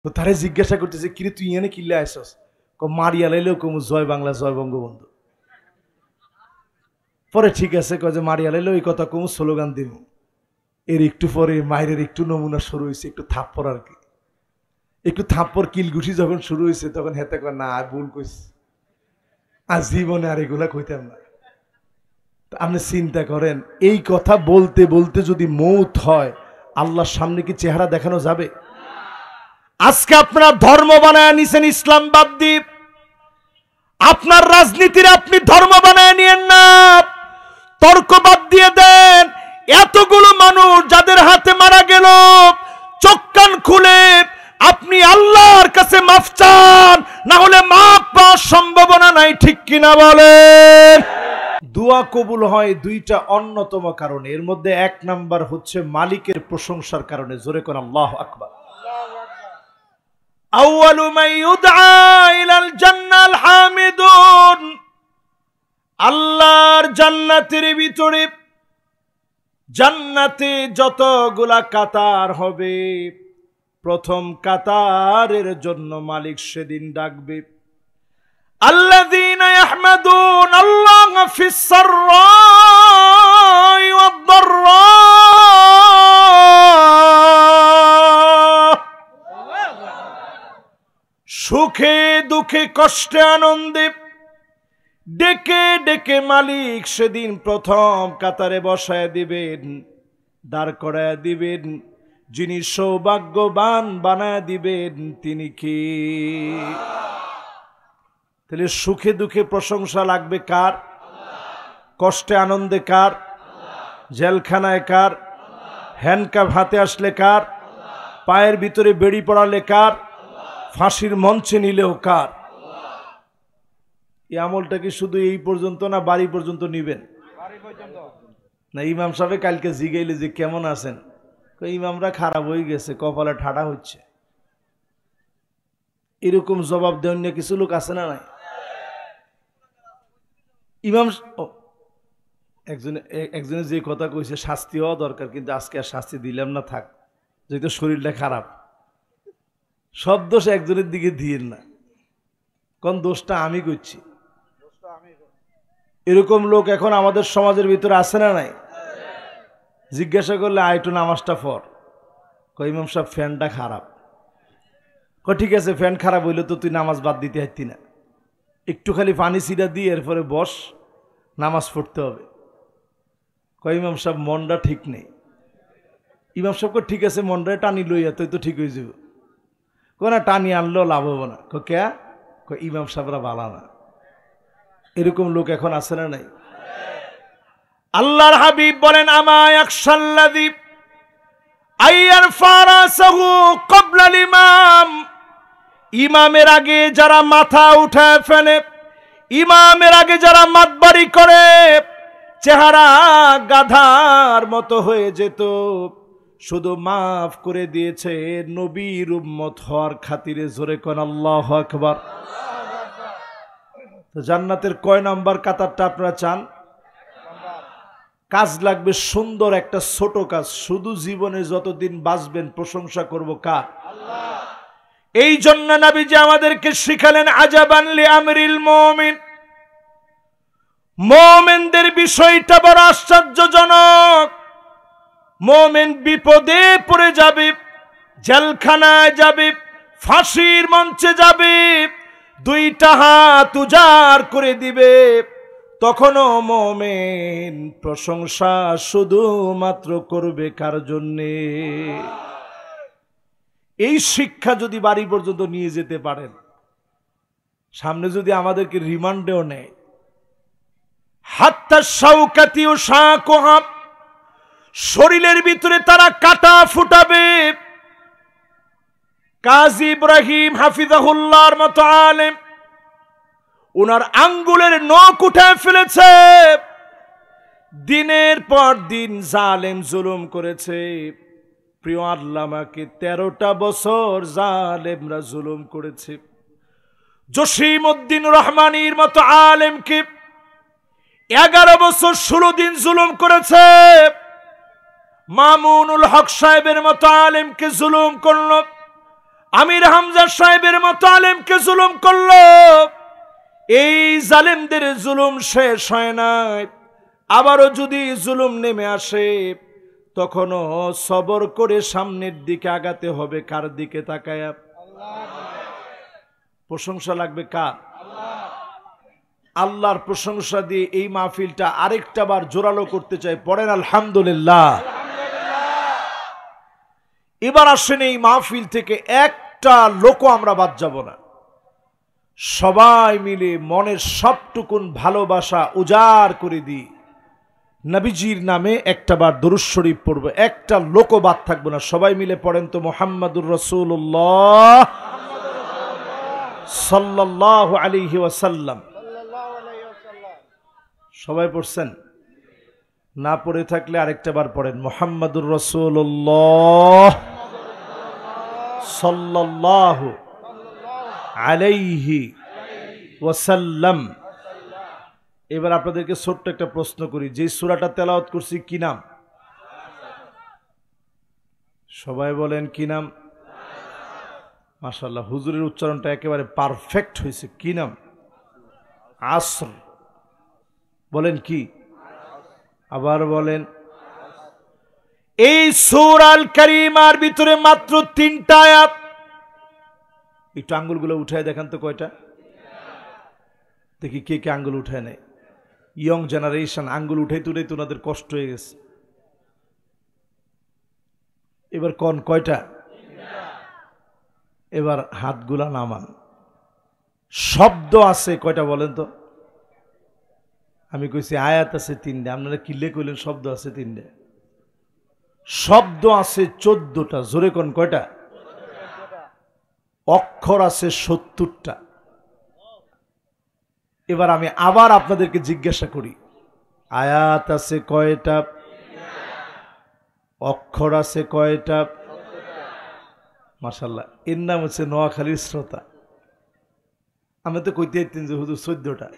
তো তারে জিজ্ঞাসা করতেছে, কিরে তুই এনে কিল্লে আসছস? মারিয়া লাইলেও কমু জয় বাংলা জয় বঙ্গবন্ধু। পরে ঠিক আছে, কয় যে মারিয়া লাইলেও এই কথা কমু, স্লোগান দিব। এর একটু পরে মায়ের একটু নমুনা শুরু হয়েছে, একটু থাপ্পর আর কি, একটু থাপ্পর কিলগুঠি যখন শুরু হয়েছে তখন হেতে কয় না ভুল কইছি, আর জীবনে আর এগুলা কইতাম না। আপনি চিন্তা করেন, এই কথা বলতে বলতে যদি মৌত হয়, আল্লাহর সামনে কি চেহারা দেখানো যাবে? আজকে আপনারা ধর্ম বানায় নিছেন ইসলাম বাদ দিয়ে, আপনার রাজনীতির আপনি ধর্ম বানায় নিয়েন না, তর্ক বাদ দিয়ে দেন। এতগুলো মানুষ যাদের হাতে মারা গেল, চোখ কান খুলে আপনি আল্লাহর কাছে মাফ চান, না হলে মাফ পাওয়ার সম্ভাবনা নাই, ঠিক কিনা বলেন? দোয়া কবুল হয় দুইটা অন্যতম কারণে, এর মধ্যে এক নাম্বার হচ্ছে মালিকের প্রশংসার কারণে। জোরে কোন আল্লাহু আকবার। আউয়ালু মান ইউদআ ইলাল জান্নাল হামিদুন। আল্লাহর জান্নাতের ভিতরে, জান্নাতে যতগুলা কাতার হবে, প্রথম কাতারের জন্য মালিক সেদিন ডাকবে, আল্লাযীনা ইয়াহমাদুন আল্লাহ ফিস সাররাই ওয়াদ দাররা। সুখে দুঃখে কষ্টে আনন্দে ডেকে ডেকে মালিক সেদিন প্রথম কাতারে বসায় দিবেন, দাঁড় করায় দিবেন। যিনি সৌভাগ্যবান বানায় দিবেন তিনি কি? তাহলে সুখে দুঃখে প্রশংসা লাগবে কার? কষ্টে আনন্দে কার? জেলখানায় কার? হ্যান্ডকাপ হাতে আসলে কার? পায়ের ভিতরে বেড়ি পড়ালে কার? ফাঁসির মঞ্চে নিলেও কার? এই আমলটা কি শুধু এই পর্যন্ত না বাড়ি পর্যন্ত নিবেন? না ইমাম সাহেব কালকে জিগাইলে যে কেমন আছেন, ইমামরা খারাপ হয়ে গেছে, কপালে ঠাডা হচ্ছে, এরকম জবাব দেন না কিছু লোক আছে না নাই? ইমাম একজনে যে কথা কইছে শাস্তি হওয়া দরকার, কিন্তু আজকে আর শাস্তি দিলাম না, থাক, যেহেতু শরীরটা খারাপ। সব দোষ একজনের দিকে দিয়েন না, কোন দোষটা আমি করছি। এরকম লোক এখন আমাদের সমাজের ভিতরে আছে না নাই? জিজ্ঞাসা করলে আইটু নামাজটা পড়, ইমাম সাহেব ফ্যানটা খারাপ। ঠিক আছে, ফ্যান খারাপ হইলে তো তুই নামাজ বাদ দিতে হাঁটতি না, একটু খালি পানি ছিটা দিয়ে এরপরে বস, নামাজ পড়তে হবে। ইমাম সাহেব মনটা ঠিক নেই। ইমাম সাহেবকে ঠিক আছে মনটা টানি লইয়া তুই তো ঠিক হয়ে যাব, না টানি আনলেও লাভ হবো না। কে? ইমাম সাহেবরা ভালো না। এরকম লোক এখন আছে না নাই? আল্লাহর হাবিব বলেন, আমা ইয়াখশাল্লাযী আইয়ারফা রাসাহু ক্বাবলা আল ইমাম। ইমামের আগে যারা মাথা উঠায় ফেলে, ইমামের আগে যারা মাতবাড়ি করে, চেহারা গাধার মতো হয়ে যেত, শুধু মাফ করে দিয়েছে নবীর উম্মত হওয়ার খাতিরে। জোরে কোন আল্লাহু আকবার। তো জান্নাতের কয় নাম্বার কাতারটা আপনারা চান? কাজ লাগবে সুন্দর একটা ছোট কাজ, শুধু জীবনে যতদিন বাঁচবেন প্রশংসা করব কার? আল্লাহ। এই জন্য নবীজি আমাদেরকে শিখালেন, আজাবান লি আমরিল মুমিন। মুমিনদের বিষয়টা বড় আশ্চর্যজনক। মুমিন বিপদে পড়ে যাবে, জেলখানায় যাবে, ফাঁসির মঞ্চে যাবে, দুইটা হাত উজাড় করে দিবে, তখনও মুমিন প্রশংসা শুধুমাত্র করবে কার জন্যে? এই শিক্ষা যদি বাড়ি পর্যন্ত নিয়ে যেতে পারেন, সামনে যদি আমাদেরকে রিমান্ডেও নেয়, হাত্তা শাওকাতি ও শাকুহা, শরীরের ভিতরে তারা কাটা ফুটাবে। কাজী ইব্রাহিম হাফিজাহুল্লাহর মতো আলেম, ওনার আঙ্গুলের নখ উঠায় ফেলেছে। দিনের পর দিন জালেম জুলুম করেছে। প্রিয় আল্লামাকে 13টা বছর জালেমরা জুলুম করেছে। জসিমউদ্দিন রহমানির মতো আলেমকে 11 বছর 16 দিন জুলুম করেছে। মামুনুল হক সাহেবের মতো আলেমকে জুলুম করল। আমির হামজা সাহেবের মতো আলেমকে জুলুম করলো। এই জালেমদের জুলুম শেষ হয় নাই, আবারও যদি জুলুম নেমে আসে তখনও সবর করে সামনের দিকে আগাতে হবে। কার দিকে তাকায়া? প্রশংসা লাগবে কার? আল্লাহর প্রশংসা দিয়ে এই মাহফিলটা আরেকটা বার জোরালো করতে চাই। পড়েন আলহামদুলিল্লাহ। এবার আসেন এই মাহফিল থেকে একটা লোকও আমরা বাদ যাব না। সবাই মিলে মনের সবটুকুন ভালোবাসা উজাড় করে দিই, নবীজির নামে একটা বার দরুদ শরীফ পড়ব। একটা লোকও বাদ থাকবো না। সবাই মিলে পড়েন তো মুহাম্মাদুর রাসূলুল্লাহ সাল্লাল্লাহু আলাইহি ওয়াসাল্লাম। সবাই পড়ছেন? না পড়ে থাকলে আরেকটা বার পড়েন মুহাম্মাদুর রাসূলুল্লাহ সাল্লাল্লাহু আলাইহি ওয়াসাল্লাম। এবার আপনাদেরকে ছোট্ট একটা প্রশ্ন করি, যে সূরাটা তেলাওয়াত করছি কি নাম? সবাই বলেন কি নাম? মাশাআল্লাহ, হুজুরের উচ্চারণটা একেবারে পারফেক্ট হয়েছে। কি নাম? আসর। বলেন কি? আবার বলেন। এই সূরা আল কারীমার ভিতরে মাত্র 3টা আয়াত। একটু আঙ্গুলগুলো উঠায় দেখান তো কয়টা দেখি, কে কে আঙ্গুল উঠায় নেয়। ইয়ং জেনারেশন আঙ্গুল উঠাইতে উঠাইতে ওনাদের কষ্ট হয়ে গেছে। এবার কোন কয়টা? এবার হাতগুলা নামান। শব্দ আছে কয়টা বলেন তো? আমি কইছি আয়াত আছে 3টে, আপনারা কিল্লে কইলেন শব্দ আছে 3টে। শব্দ আছে 14টা। জোরে কোন কয়টা? অক্ষর আছে 70টা। এবার আমি আবার আপনাদেরকে জিজ্ঞাসা করি, আয়াত আছে কয়টা? অক্ষর আছে কয়টা? মাশাআল্লাহ, এর নাম হচ্ছে নোয়াখালীর শ্রোতা। আমি তো কইতে চাইতেন যে হুজুর 14টা,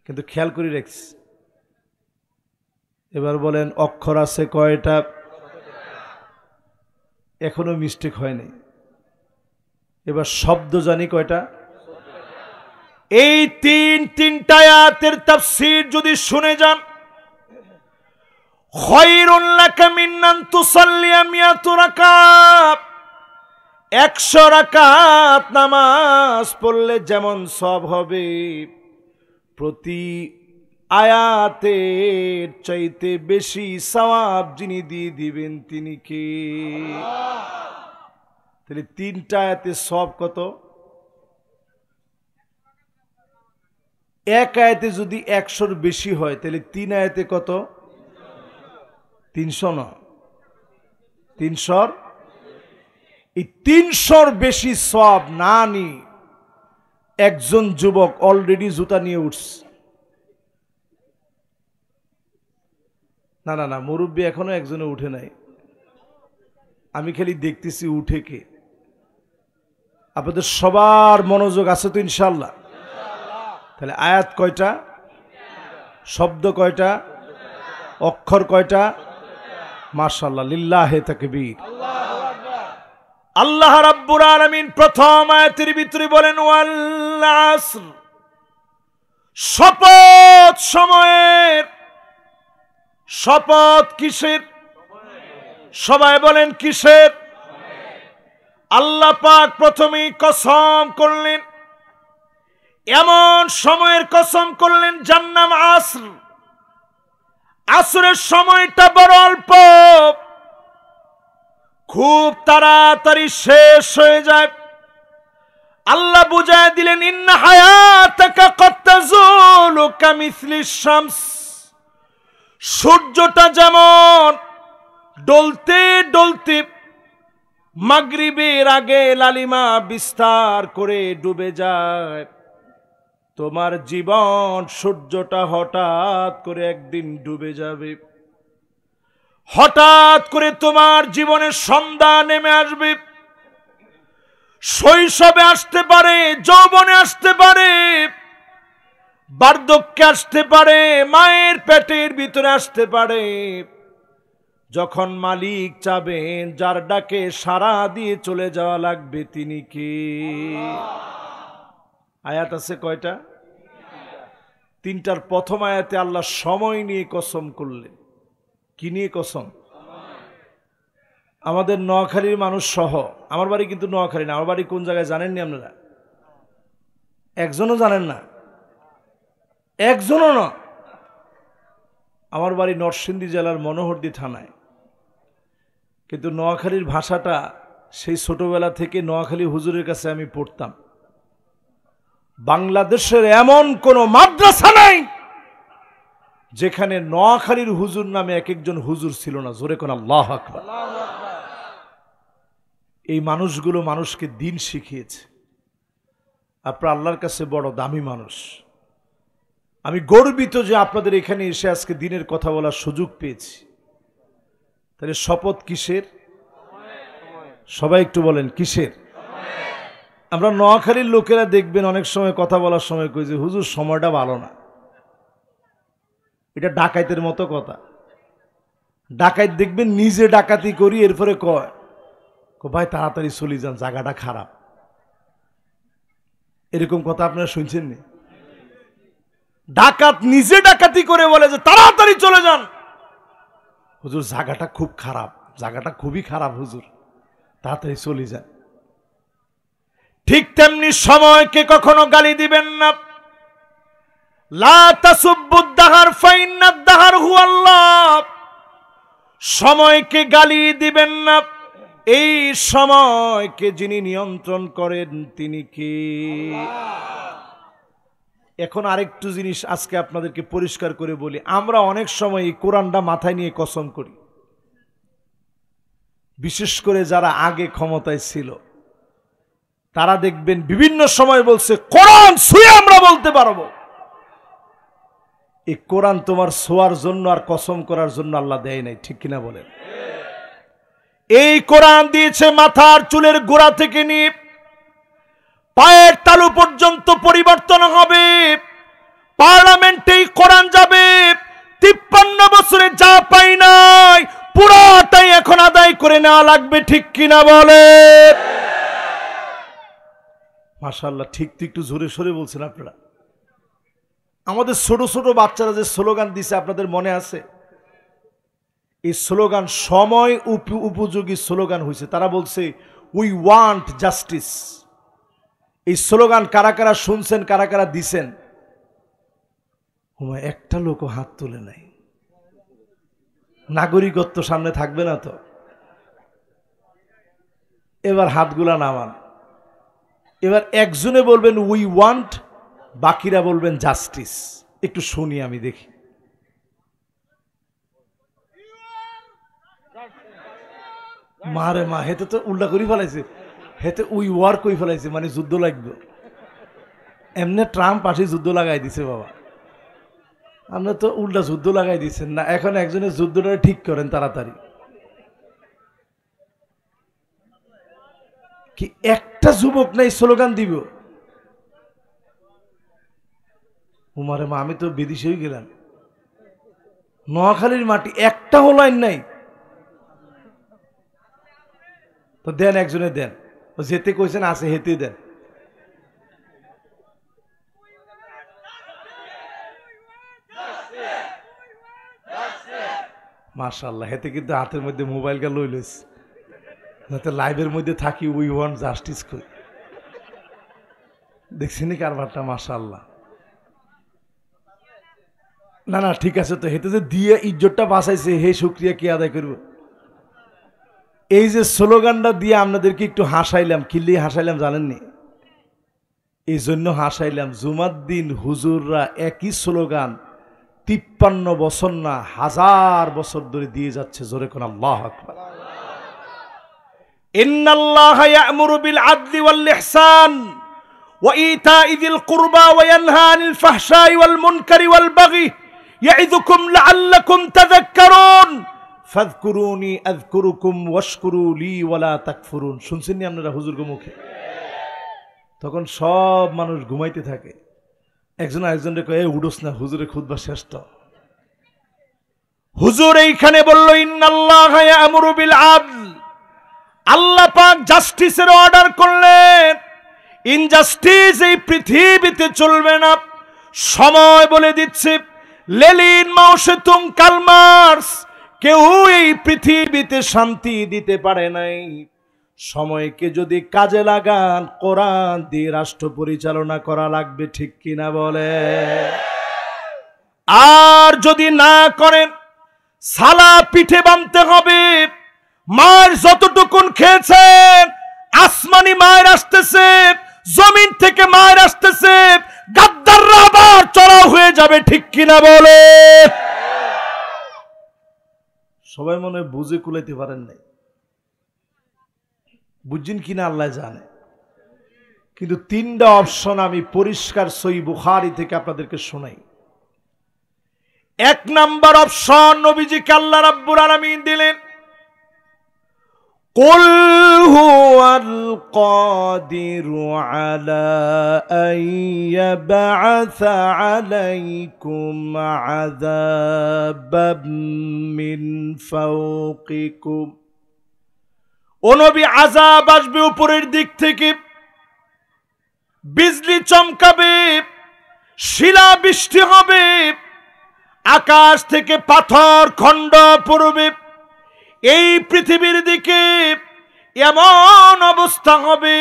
কিন্তু খেয়াল করে রাখছি। এবার বলেন অক্ষর আছে কয়টা? এখনো মিস্টেক হয়নি। এবার শব্দ জানি কয়টা? এই তিনটা আয়াতের তাফসীর যদি শুনে যান, খায়রুল লাকা মিন আন তুসাল্লিয়া মিয়াতু রাকাত, 100 রাকাত নামাজ পড়লে যেমন সওয়াব হবে, প্রতি আয়াতের চাইতে বেশি সওয়াব যিনি দিয়ে দিবেন তিনি কে? তাহলে 3টা আয়াতে সওয়াব কত? এক আয়াতে যদি 100-র বেশি হয় তাহলে 3 আয়াতে কত? 300 না, 300। এই 300-র বেশি সওয়াব না নি একজন যুবক অলরেডি জুতা নিয়ে উঠছে। না না না, মুরব্বী এখনো একজনে উঠে নাই। আমি খালি দেখতেছি উঠে কে। আপনাদের সবার মনোযোগ আছে তো ইনশাআল্লাহ? তাহলে আয়াত কয়টা? শব্দ কয়টা? অক্ষর কয়টা? মাশাআল্লাহ, লিল্লাহে তাকবীর। আল্লাহ রাব্বুল আলামিন প্রথম আয়াতের ভিতরে বলেন ওয়াল আসর, শপথ সময়ের। শপথ কিসের? সবাই বলেন কিসের? আল্লাহ পাক প্রথমেই কসম করলেন, এমন সময়ের কসম করলেন যার নাম আসর। আসরের সময়টা বড় অল্প, খুব তাড়াতাড়ি শেষ হয়ে যায়। আল্লাহ বুঝায় দিলেন ইন্না হায়াতাকা কদ তাজুলু কামিসলিশ শামস, সূর্যটা যেমন ডলতে ডলতে মাগরিবের আগে লালিমা বিস্তার করে ডুবে যায়, তোমার জীবন সূর্যটা হঠাৎ করে একদিন ডুবে যাবে। হঠাৎ করে তোমার জীবনের সন্ধ্যা নেমে আসবে। শৈশবে আসতে পারে, যৌবনে আসতে পারে, বার্ধক্যে আসতে পারে, মায়ের পেটের ভিতরে আসতে পারে। যখন মালিক চাবেন যার ডাকে সাড়া দিয়ে চলে যাওয়া লাগবে তিনি কে? আয়াত আছে কয়টা? তিনটার প্রথম আয়াতে আল্লাহ সময় নিয়ে কসম করলেন। কি নিয়ে কসম? আমাদের নোয়াখালীর মানুষ সহ, আমার বাড়ি কিন্তু নোয়াখালী না, আমার বাড়ি কোন জায়গায় জানেননি আপনারা? একজনও জানেন না? একজনও না? আমার বাড়ি নরসিংদী জেলার মনোহরদী থানায়। কিন্তু নোয়াখালীর ভাষাটা সেই ছোটবেলা থেকে নোয়াখালী হুজুরের কাছে আমি পড়তাম। বাংলাদেশের এমন কোন মাদ্রাসা নাই যেখানে নোয়াখালীর হুজুর নামে এক একজন হুজুর ছিল না। জোরে কোন আল্লাহু আকবার। এই মানুষগুলো মানুষকে দিন শিখিয়েছে। আপনারা আল্লাহর কাছে বড় দামি মানুষ। আমি গর্বিত যে আপনাদের এখানে এসে আজকে দিনের কথা বলার সুযোগ পেয়েছি। তাহলে শপথ কিসের? সবাই একটু বলেন কিসের? আমরা নোয়াখালীর লোকেরা দেখবেন অনেক সময় কথা বলার সময় কই যে হুজুর সময়টা ভালো না। এটা ডাকাইতের মতো কথা। ডাকাইত দেখবেন নিজে ডাকাতি করি, এরপরে কয় ভাই তাড়াতাড়ি চলে যান, জায়গাটা খারাপ। এরকম কথা আপনারা শুনছেন নি? ডাকাত নিজে ডাকাতি করে বলে যে তাড়াতাড়ি চলে যান, হুজুর জায়গাটা খুব খারাপ, জায়গাটা খুবই খারাপ হুজুর, তাড়াতাড়ি চলে যান। ঠিক তেমনি সময়কে কখনো গালি দিবেন না। লা তাসুব্বুদ দাহার ফাইন্নাদ দাহার হুয়াল্লাহ। সময়কে গালি দিবেন না। এই সময়কে যিনি নিয়ন্ত্রণ করেন তিনি কে? এখন আরেকটু জিনিস আজকে আপনাদেরকে পরিষ্কার করে বলি। আমরা অনেক সময় এই কোরআনটা মাথায় নিয়ে কসম করি। বিশেষ করে যারা আগে ক্ষমতায় ছিল তারা দেখবেন বিভিন্ন সময় বলছে কোরআন ছুঁয়ে আমরা বলতে পারবো। এই কোরআন তোমার ছোঁয়ার জন্য আর কসম করার জন্য আল্লাহ দেয় নাই, ঠিক কিনা বলেন? এই কোরআন দিয়েছে মাথার চুলের গোড়া থেকে নিয়ে পায়ের তালু পর্যন্ত পরিবর্তন হবে। পার্লামেন্টেই কোরআন যাবে। 53 বছরে যা পাই নাই পুরাটাই এখন আদায় করে নেওয়া লাগবে, ঠিক কিনা বলে? মাশাআল্লাহ, ঠিক তো একটু জোরে সোরে বলছেন আপনারা। আমাদের ছোট ছোট বাচ্চারা যে স্লোগান দিছে আপনাদের মনে আছে? এই স্লোগান সময় উপযোগী স্লোগান হয়েছে। তারা বলছে উই ওয়ান্ট জাস্টিস। এই স্লোগান কারা কারা শুনছেন, কারা কারা দিছেন? একটা লোকও হাত তুলে নাই। নাগরিকত্ব সামনে থাকবে না তো? এবার হাতগুলা নামান। এবার একজনে বলবেন উই ওয়ান্ট, বাকিরা বলবেন জাস্টিস। একটু শুনি, আমি দেখি। মারে মা, হেতে তো উল্টা করি ফেলাইছে। হেতে উই ওয়ার কই ফেলাইছে, মানে যুদ্ধ লাগবে। এমনি ট্রাম্প আসি যুদ্ধ লাগাই দিছে বাবা। আমরা তো উল্টা যুদ্ধ লাগাই দিচ্ছেন না। এখন একজনের যুদ্ধটা ঠিক করেন তাড়াতাড়ি। কি একটা যুবক নাই স্লোগান দিব? উমারে মা, আমি তো বিদেশে হয়ে গেলাম। নোয়াখালীর মাটি একটা লাইন নাই তো দেন, একজনে দেন। যেতে কইছেন আছে, হেতে দেন। মাশাআল্লাহ, হেতে কিন্তু হাতের মধ্যে মোবাইলটা লই লইছে, যাতে লাইভের মধ্যে থাকি উই ওয়ান্ট জাস্টিস কই। দেখছেন কারবারটা? মাশাআল্লাহ। না না, ঠিক আছে তো, হেতে যে দিয়ে ইজ্জতটা বাঁচাইছে হে শুকরিয়া কি আদায় করব? এই যে স্লোগানটা দিয়ে আপনাদেরকে একটু হাসাইলাম, কিল্লি হাসাইলাম জানেননি? এই জন্য হাসাইলাম, জুমার দিন হুজুররা একই স্লোগান 53 বছর না 1000 বছর ধরে দিয়ে যাচ্ছে। জোরে কোন আল্লাহু আকবার। ইন্নাল্লাহা ইয়া'মুরু বিল আদলি ওয়াল ইহসান ওয়া ইতা'i যিল কুরবা ওয়া ইয়ানহা আনিল ফাহশাই ওয়াল মুনকারি ওয়াল বাগি ইয়া'iযুকুম লা'আল্লাকুম তাযাক্কারুন ফাযকুরুনি আযকুরুকুম ওয়াশকুরু লি ওয়া লা তাকফুরুন। শুনছেন নি আপনারা হুজুরকে মুখে? তখন সব মানুষ ঘুমাইতে থাকে। একজন আরেকজনকে কয়, উডোস না, হুজুরের খুতবা শেষ তো। হুজুর এইখানে বলল ইন্নাল্লাহা ইয়া'মুরু বিল আদল, আল্লাহ পাক জাস্টিসের অর্ডার করলেন। ইনজাস্টিস এই পৃথিবীতে চলবে না। সময় বলে দিচ্ছে লেলিন মাউশেতুং কালমার্স, কেউ এই পৃথিবীতে শান্তি দিতে পারে নাই। সময়কে যদি কাজে লাগান কোরআন দিয়ে রাষ্ট্র পরিচালনা করা লাগবে, ঠিক কিনা বলে? আর যদি না করেন সালা পিঠে বাঁধতে হবে। মার যতটুকুন খেয়েছেন, আসমানি মায়ের আসতেছে, জমিন থেকে মায়ের আসতেছে, গাদ্দাররা আবার চড়াও হয়ে যাবে, ঠিক কিনা বলে? সবাই মনে হয় বুঝে কুলাইতে পারেন নাই, বুঝছেন কিনা আল্লাহ জানে। কিন্তু তিনটা অপশন আমি পরিষ্কার সহিহ বুখারী থেকে আপনাদেরকে শোনাই। এক নাম্বার অপশন নবীজিকে আল্লাহ রাব্বুল আলামিন দিলেন, কুল হুয়াল কাদিরু আলা আন ইয়াবআসা আলাইকুম আযাবাম মিন ফাওকিকুম। ও নবী, আযাব আসবে উপরের দিক থেকে, বিজলি চমকাবে, শিলা বৃষ্টি হবে, আকাশ থেকে পাথর খণ্ড পড়বে। এই পৃথিবীর দিকে এমন অবস্থা হবে,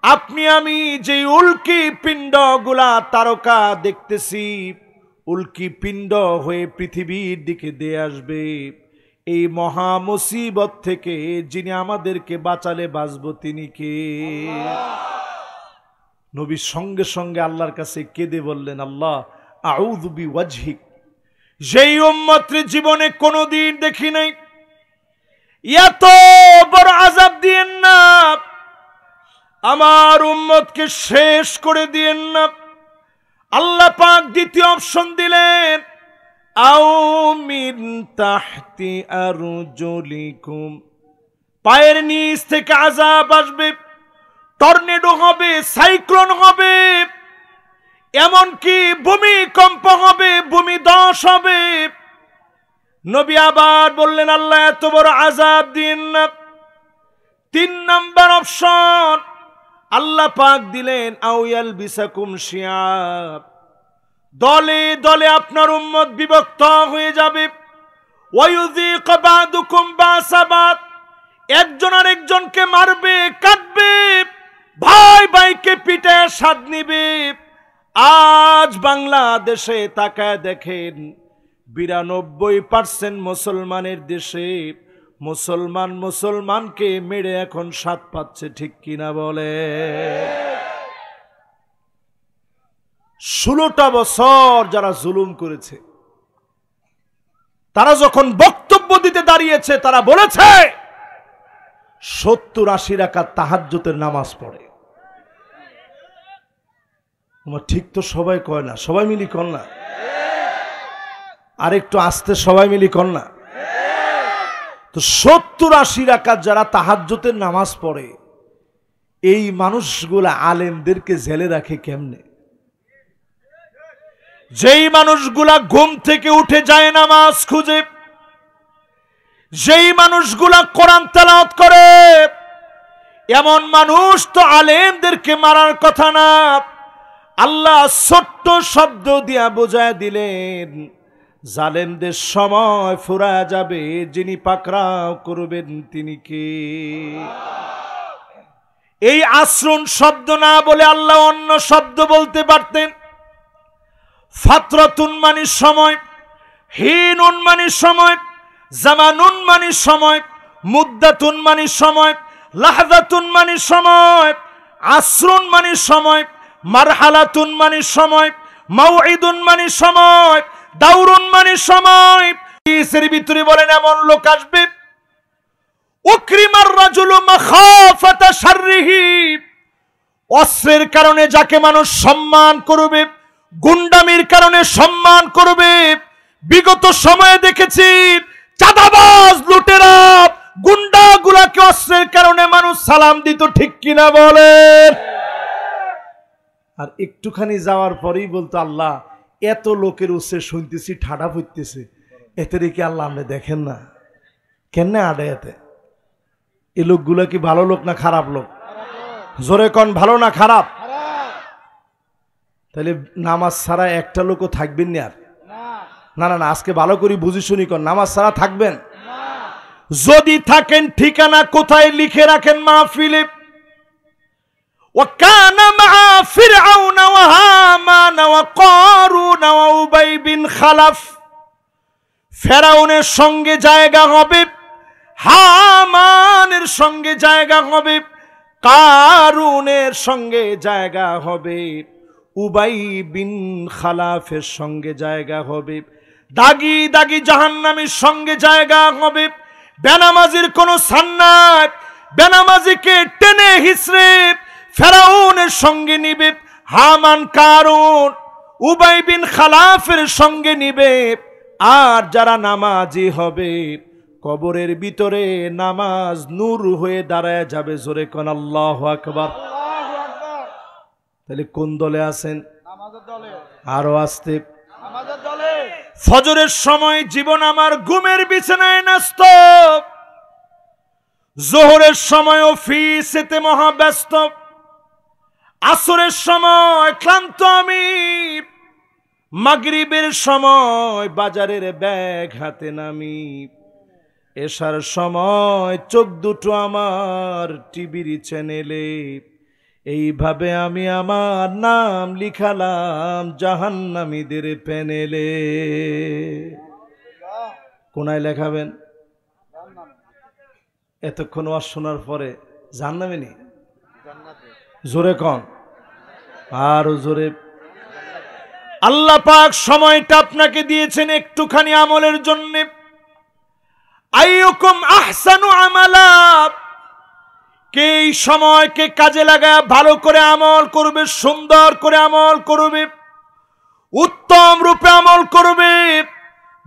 আপনি আমি যে উল্কি পিণ্ডগুলা তারকা দেখতেছি, উল্কি পিণ্ড হয়ে পৃথিবীর দিকে দিয়ে আসবে। এই মহা মুসিবত থেকে যিনি আমাদেরকে বাঁচালে বাঁচব তিনি কে? নবী সঙ্গে সঙ্গে আল্লাহর কাছে কেঁদে বললেন, আল্লাহ আউযু বিওয়াজহিক, যেই উম্মতের জীবনে কোনোদিন দেখি নাই, এত বড় আযাব দিয়েন না, আমার উম্মতকে শেষ করে দিয়েন না। আল্লাহ পাক দ্বিতীয় অপশন দিলেন, আও মিন তাহতি আরজুলিকুম, পায়ের নিচ থেকে আযাব আসবে, টর্নেডো হবে, সাইক্লোন হবে, এমনকি ভূমিকম্প হবে, ভূমিধস হবে। নবী আবার বললেন, আল্লাহ এত বড় আযাব দিন না। তিন নাম্বার অপশন আল্লাহ পাক দিলেন, আও ইয়ালবিসাকুম শিয়াব, দলে দলে আপনার উম্মত বিভক্ত হয়ে যাবে। ওয়ায়ুযীক বা'দুকুম বা'সা বা'দ, একজন আরেকজনকে মারবে, কাটবে, ভাই ভাইকে পিটে স্বাদ নিবে। আজ বাংলাদেশে তাকায় দেখেন, 92% মুসলমানের দেশে মুসলমান মুসলমানকে মেরে এখন স্বাদ পাচ্ছে, ঠিক কিনা বলে? 16টা বছর যারা জুলুম করেছে, তারা যখন বক্তব্য দিতে দাঁড়িয়েছে, তারা বলেছে 70-80 রাকাত তাহাজ্জুদের নামাজ পড়ে। ঠিক তো সবাই কয় না, সবাই মিলি কর না, আর একটু আস্তে সবাই মিলি কর না। তো 70-80 রাকাত যারা তাহাজ্জুদের নামাজ পড়ে, এই মানুষগুলা আলেমদেরকে জেলে রাখে কেমনে? যেই মানুষগুলা ঘুম থেকে উঠে যায় নামাজ খুঁজে, যেই মানুষগুলা কোরআন তেলাওয়াত করে, এমন মানুষ তো আলেমদেরকে মারার কথা না। আল্লাহ ছোট্ট শব্দ দিয়া বোঝায় দিলেন, জালেমদের সময় ফুরায় যাবে, যিনি পাকড়াও করবেন তিনি কে? এই আশ্রণ শব্দ না বলে আল্লাহ অন্য শব্দ বলতে পারতেন। ফাতরাতুন মানে সময়, হিনুন মানে সময়, জামানুন মানে সময়, মুদ্দাতুন মানে সময়, লাহজাতুন মানে সময়, আসরুন মানে সময়, মারহালাতুন মানে সময়, মাউইদুন মানে সময়, দাউরুন মানে সময়। এর ভিতরে বলেন এমন লোক আসবে, উকরিমার রাজুলু মাখাফাতা শাররিহি, অস্ত্রের কারণে যাকে মানুষ সম্মান করবে, গুন্ডামির কারণে সম্মান করবে। বিগত সময়ে দেখেছি চাঁদাবাজ, লুটেরা, গুন্ডাগুলাকে অস্ত্রের কারণে মানুষ সালাম দিত, ঠিক কিনা বলেন? আর একটুখানি যাওয়ার পরেই বলতো, আল্লাহ এত লোকের উৎসে শুনতেছি ঠাডা ফুটতেছে, এতে কি আল্লাহ আপনি দেখেন না? কেন আডে এতে? এই লোকগুলো কি ভালো লোক না খারাপ লোক? জোরে কোন ভালো না খারাপ? তাহলে নামাজ ছাড়া একটা লোকও থাকবেন না আর? না না না, আজকে ভালো করে বুঝি শুনি কোন নামাজ ছাড়া থাকবেন? যদি থাকেন ঠিকানা কোথায় লিখে রাখেন মাহফিলে। وكان مع فرعون وهامان وقارون وأبي بن خلف। ফেরাউনের সঙ্গে জায়গা হবে, হামানের সঙ্গে জায়গা হবে, কারুনের সঙ্গে জায়গা হবে, উবাই বিন খালাফের সঙ্গে জায়গা হবে, দাগি দাগি জাহান্নামীর সঙ্গে জায়গা হবে। বেনামাজির কোনো সান্নাত, বেনামাজিকে টেনে হিসড়ে ফেরাউনের সঙ্গে নিবে, হামান কারুন উবাই বিন খালাফের সঙ্গে নিবে। আর যারা নামাজি হবে কবরের ভিতরে নামাজ নূর হয়ে দাঁড়ায় যাবে। জোরে কোন আল্লাহু আকবার। তাহলে কোন দলে আছেন? আরো আসতে। ফজরের সময় জীবন আমার ঘুমের বিছানায় ন্যস্ত, জোহরের সময় অফিসেতে মহাব্যস্ত, আসরের সময় ক্লান্ত আমি, মাগরিবের সময় বাজারের ব্যাগ হাতে নামি, এশার সময় চোখ দুটো আমার টিভির চ্যানেলে। এইভাবে আমি আমার নাম লিখালাম জাহান্নামীদের প্যানেলে। কোনায় লেখাবেন? এতক্ষণ ওয়াজ শোনার পরে জাহান্নামে নি? জোরে কন, আরো জোরে। আল্লাহ পাক সময়টা আপনাকে দিয়েছেন একটুখানি আমলের জন্য। আইয়ুকুম আহসানু আমালা, কে এই সময়কে কাজে লাগায় ভালো করে আমল করবে, সুন্দর করে আমল করবে, উত্তম রূপে আমল করবে।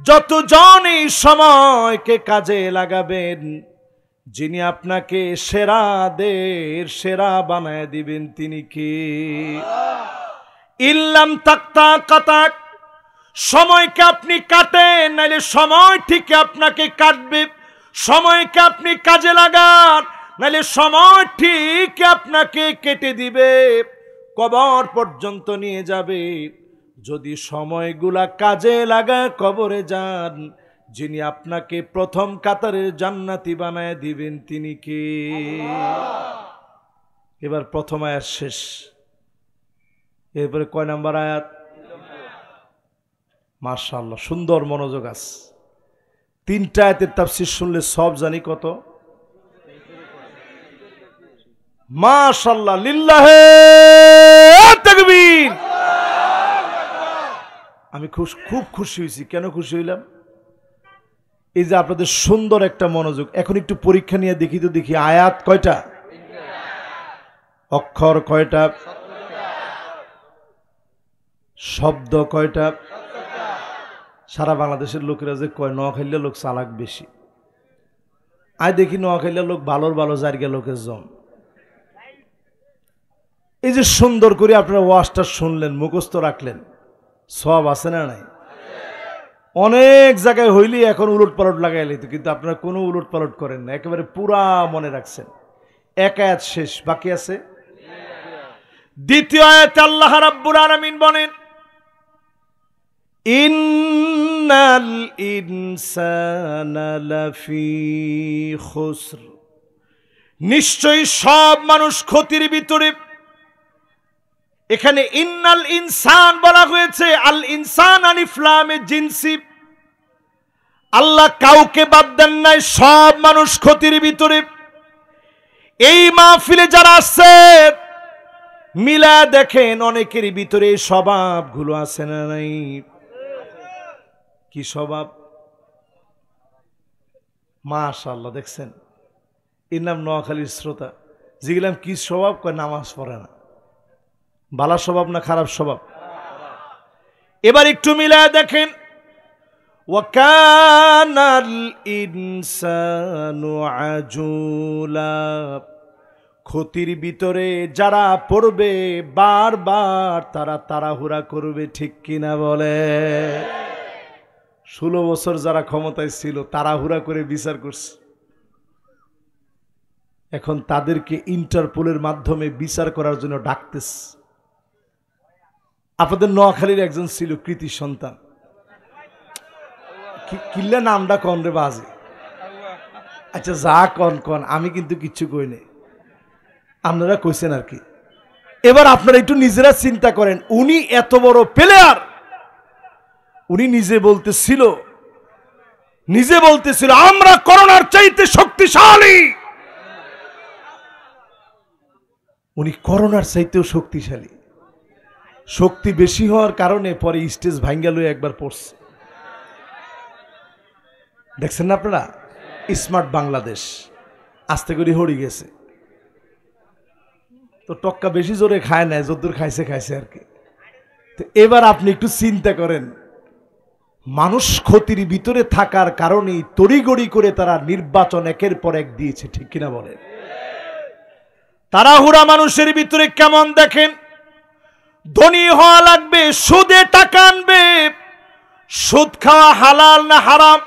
যতজন এই সময়কে কাজে লাগাবেন, যিনি আপনাকে সেরাদের সেরা বানায় দিবেন তিনি কে? ইল্লাম তাক্তা কাতাক, সময়কে আপনি কাটেন নাইলে সময় ঠিক আপনাকে কাটবে। সময়কে আপনি কাজে লাগান নাইলে সময় ঠিক আপনাকে কেটে দিবে, কবর পর্যন্ত নিয়ে যাবে। যদি সময়গুলা কাজে লাগায় কবরে যান, যিনি আপনাকে প্রথম কাতারের জান্নাতি বানায় দিবেন তিনি কে? এবার প্রথম আয়াত শেষ, এরপরে কয় নাম্বার আয়াত? মাশাআল্লাহ, সুন্দর মনোযোগ আছে। তিনটা আয়াতের তাফসীর শুনলে সব জানি কত? মাশাআল্লাহ, লিল্লাহে তাকবীর। আমি খুব খুশি হয়েছি। কেন খুশি হইলাম? এই যে আপনাদের সুন্দর একটা মনোযোগ। এখন একটু পরীক্ষা নিয়ে দেখি তো, দেখি আয়াত কয়টা, অক্ষর কয়টা, শব্দ কয়টা। সারা বাংলাদেশের লোকেরা যে কয় নোয়াখালীর লোক চালাক বেশি, আয় দেখি নোয়াখালীর লোক ভালোর ভালো জায়গা লোকের জন। এই যে সুন্দর করে আপনারা ওয়াজটা শুনলেন, মুখস্থ রাখলেন, সব আছে না নাই? অনেক জায়গায় হইলে এখন উলট পালট লাগাইলে তো, কিন্তু আপনারা কোনো উলট পালট করেন না, একেবারে পুরা মনে রাখছেন। এক আয়াত শেষ, বাকি আছে দ্বিতীয় আয়াতে আল্লাহ রাব্বুল আলামিন বলেন, ইন্নাল ইনসানা লাফি খুসর, নিশ্চয়ই সব মানুষ ক্ষতির ভিতরে। এখানে ইন্নাল ইনসান বলা হয়েছে, আল ইনসান আলিফ লামে জিনসি। আল্লাহ কাউকে বাদ দেন নাই, সব মানুষ ক্ষতির ভিতরে। এই মাহফিলে যারা আছে মিলা দেখেন, অনেকের ভিতরে স্বভাবগুলো আছে না নাই? কি স্বভাব? মাশাআল্লাহ, দেখছেন? এর নাম নোয়াখালীর শ্রোতা। জিগলাম কি স্বভাব? কয় নামাজ পড়ে না। ভালো স্বভাব না খারাপ স্বভাব? এবার একটু মিলায় দেখেন, ওয়াকানাল ইনসানু আজুলা, ক্ষতির ভিতরে যারা পড়বে বারবার তারা তাড়াহুড়া করবে, ঠিক কিনা বলে? 16 বছর যারা ক্ষমতায় ছিল তাড়াহুড়া করে বিচার করছে, এখন তাদেরকে ইন্টারপোলের মাধ্যমে বিচার করার জন্য ডাকতেছে। আপনাদের নোয়াখালীর একজন ছিল কৃতি সন্তান, কিল্লা নামটা কন রে বাজে, আচ্ছা যা কন কন, আমি কিন্তু কিচ্ছু কই নাই, আপনারা কইছেন আর কি। এবার আপনারা একটু নিজেরা চিন্তা করেন, উনি এত বড় প্লেয়ার, উনি নিজে বলতেছিল আমরা করোনার চাইতে শক্তিশালী। উনি করোনার চাইতেও শক্তিশালী, শক্তি বেশি হওয়ার কারণে পরে স্টেজ ভাঙ্গা লয়ে একবার পড়ছে। দেখছেন না আপনারা, স্মার্ট বাংলাদেশ আস্তে করে হড়ি গেছে, তো টক্কা বেশি জোরে খায় না, যদ্দূর খাইছে আর কি। তো এবার আপনি একটু চিন্তা করেন, মানুষ ক্ষতির ভিতরে থাকার কারণেই তড়িগড়ি করে তারা নির্বাচন একের পর এক দিয়েছে, ঠিক কিনা বলেন? তাড়াহুড়া মানুষের ভিতরে কেমন দেখেন, ধনী হওয়া লাগবে, সুদে টাকা আনবে, সুদ খাওয়া হালাল না হারাম?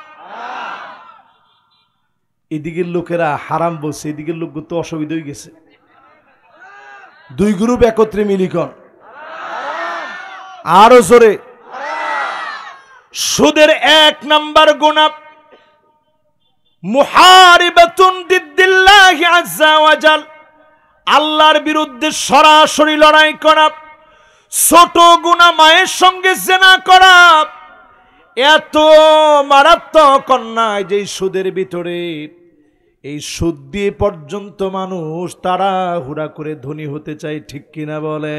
এদিকের লোকেরা হারাম বলছে, এদিকের লোক তো অসুবিধা হয়ে গেছে। দুই গ্রুপ একত্রে মিলিকন আরো জোরে। সুদের 1 নাম্বার গুনাহ মুহারিবাতুন দিদ্দিল্লাহি আযজা ওয়া জাল, আল্লাহর বিরুদ্ধে সরাসরি লড়াই করা। ছোট গুনাহ মায়ের সঙ্গে জিনা করা এত মারাত্মক অন্যায় যে সুদের ভিতরে, এই সুদ দিয়ে পর্যন্ত মানুষ তাড়াহুড়া করে ধনী হতে চায়, ঠিক কিনা বলে?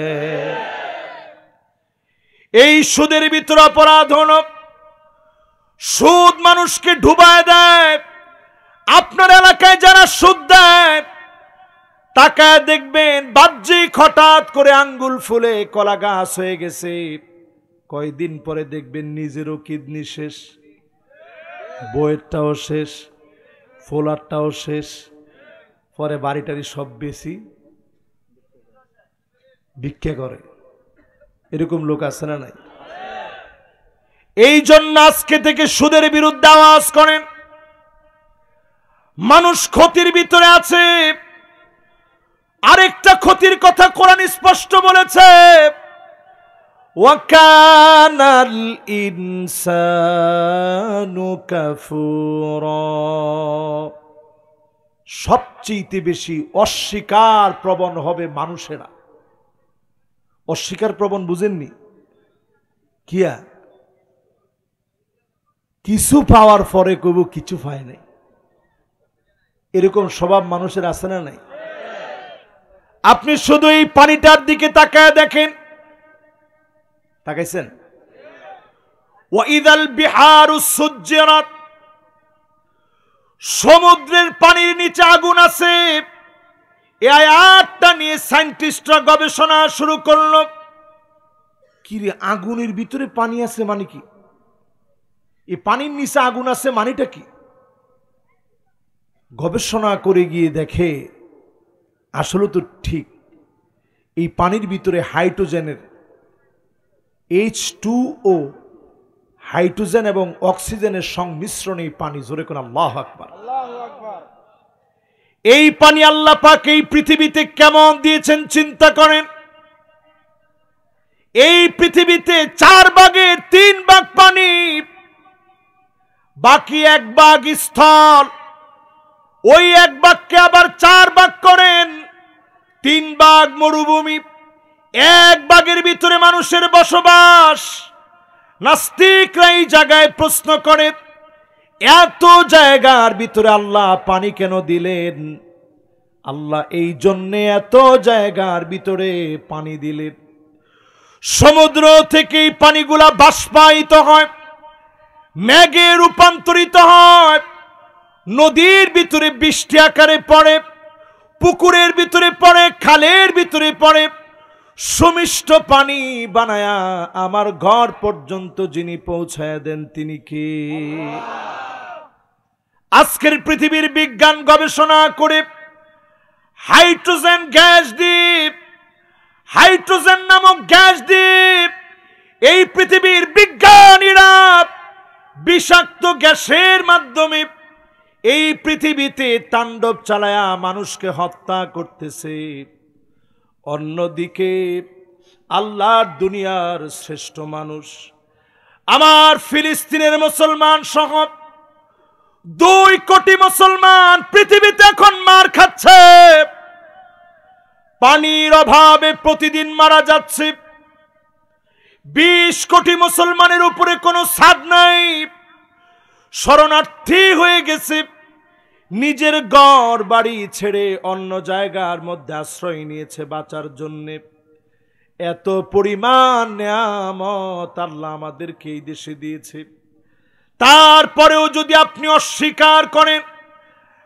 এই সুদের ভিতরে অপরাধ হলো সুদ মানুষকে ডুবায় দেয়। আপনার এলাকায় যারা সুদ দেয় তাকায় দেখবেন বাহ্যিক হঠাৎ করে আঙ্গুল ফুলে কলা গাছ হয়ে গেছে, কয়দিন পরে দেখবেন নিজেরও কিডনি শেষ, বইয়েরটাও শেষ, ফোলারটাও শেষ, পরে বাড়িটারি সব বেশি ভিক্ষা করে। এরকম লোক আছে না নাই? এই জন্য আজকে থেকে সুদের বিরুদ্ধে আওয়াজ করেন। মানুষ ক্ষতির ভিতরে আছে। আরেকটা ক্ষতির কথা কোরআন স্পষ্ট বলেছে, ওয়াকানাল ইনসানু কাফুরা। সবচেয়ে বেশি অস্বীকার প্রবণ হবে মানুষেরা। অস্বীকার প্রবণ বুঝেননি? কিয়া কিছু পাওয়ার পরে কইব কিছু পায় নাই, এরকম স্বভাব মানুষের আছে না নাই? আপনি শুধু এই পানিটার দিকে তাকায় দেখেন, তাকাইছেন? ওয়াইদাল বিহারু সুজ্জিরাত, সমুদ্রের পানির নিচে আগুন আছে। এই আয়াতটা নিয়ে সায়েন্টিস্টরা গবেষণা শুরু করলো। কি রে, আগুনের ভিতরে পানি আছে মানে কি? এই পানির নিচে আগুন আছে মানেটা কি? গবেষণা করে গিয়ে দেখে আসলে তো ঠিক, এই পানির ভিতরে হাইড্রোজেনের H2O, হাইড্রোজেন এবং অক্সিজেনের সংমিশ্রণে পানি। জোরে কোন আল্লাহু আকবার। এই পানি আল্লাহ পাক এই পৃথিবীতে কেমন দিয়েছেন চিন্তা করেন। এই পৃথিবীতে 4 ভাগের 3 ভাগ পানি, বাকি 1 ভাগ স্থল। ওই 1 ভাগকে আবার 4 ভাগ করেন, 3 ভাগ মরুভূমি, 1 ভাগের ভিতরে মানুষের বসবাস। নাস্তিকরা এই জায়গায় প্রশ্ন করে, এত জায়গার ভিতরে আল্লাহ পানি কেন দিলেন? আল্লাহ এই জন্যে এত জায়গার ভিতরে পানি দিলেন, সমুদ্র থেকে এই পানিগুলা বাষ্পায়িত হয়, মেঘে রূপান্তরিত হয়, নদীর ভিতরে বৃষ্টি আকারে পড়ে, পুকুরের ভিতরে পড়ে, খালের ভিতরে পড়ে, সুমিষ্ট পানি বানায়া আমার ঘর পর্যন্ত যিনি পৌঁছায় দেন তিনি কে? আজকের পৃথিবীর বিজ্ঞান গবেষণা করে হাইড্রোজেন গ্যাস দ্বীপ, হাইড্রোজেন নামক গ্যাস দ্বীপ, এই পৃথিবীর বিজ্ঞানীরা বিষাক্ত গ্যাসের মাধ্যমে এই পৃথিবীতে তাণ্ডব চালায়া মানুষকে হত্যা করতেছে। অন্যদিকে আল্লাহর দুনিয়ার শ্রেষ্ঠ মানুষ আমার ফিলিস্তিনের মুসলমান সহ 2 কোটি মুসলমান পৃথিবীতে এখন মার খাচ্ছে। পানির অভাবে প্রতিদিন মারা যাচ্ছে। 20 কোটি মুসলমানের উপরে কোনো ছাদ নাই, শরণার্থী হয়ে গেছে। নিজের ঘর বাড়ি ছেড়ে অন্য জায়গার মধ্যে আশ্রয় নিয়েছে বাঁচার জন্য। এত পরিমাণ নিয়ামত আল্লাহ আমাদেরকে এই দেশে দিয়েছে, তারপরেও যদি আপনি অস্বীকার করেন,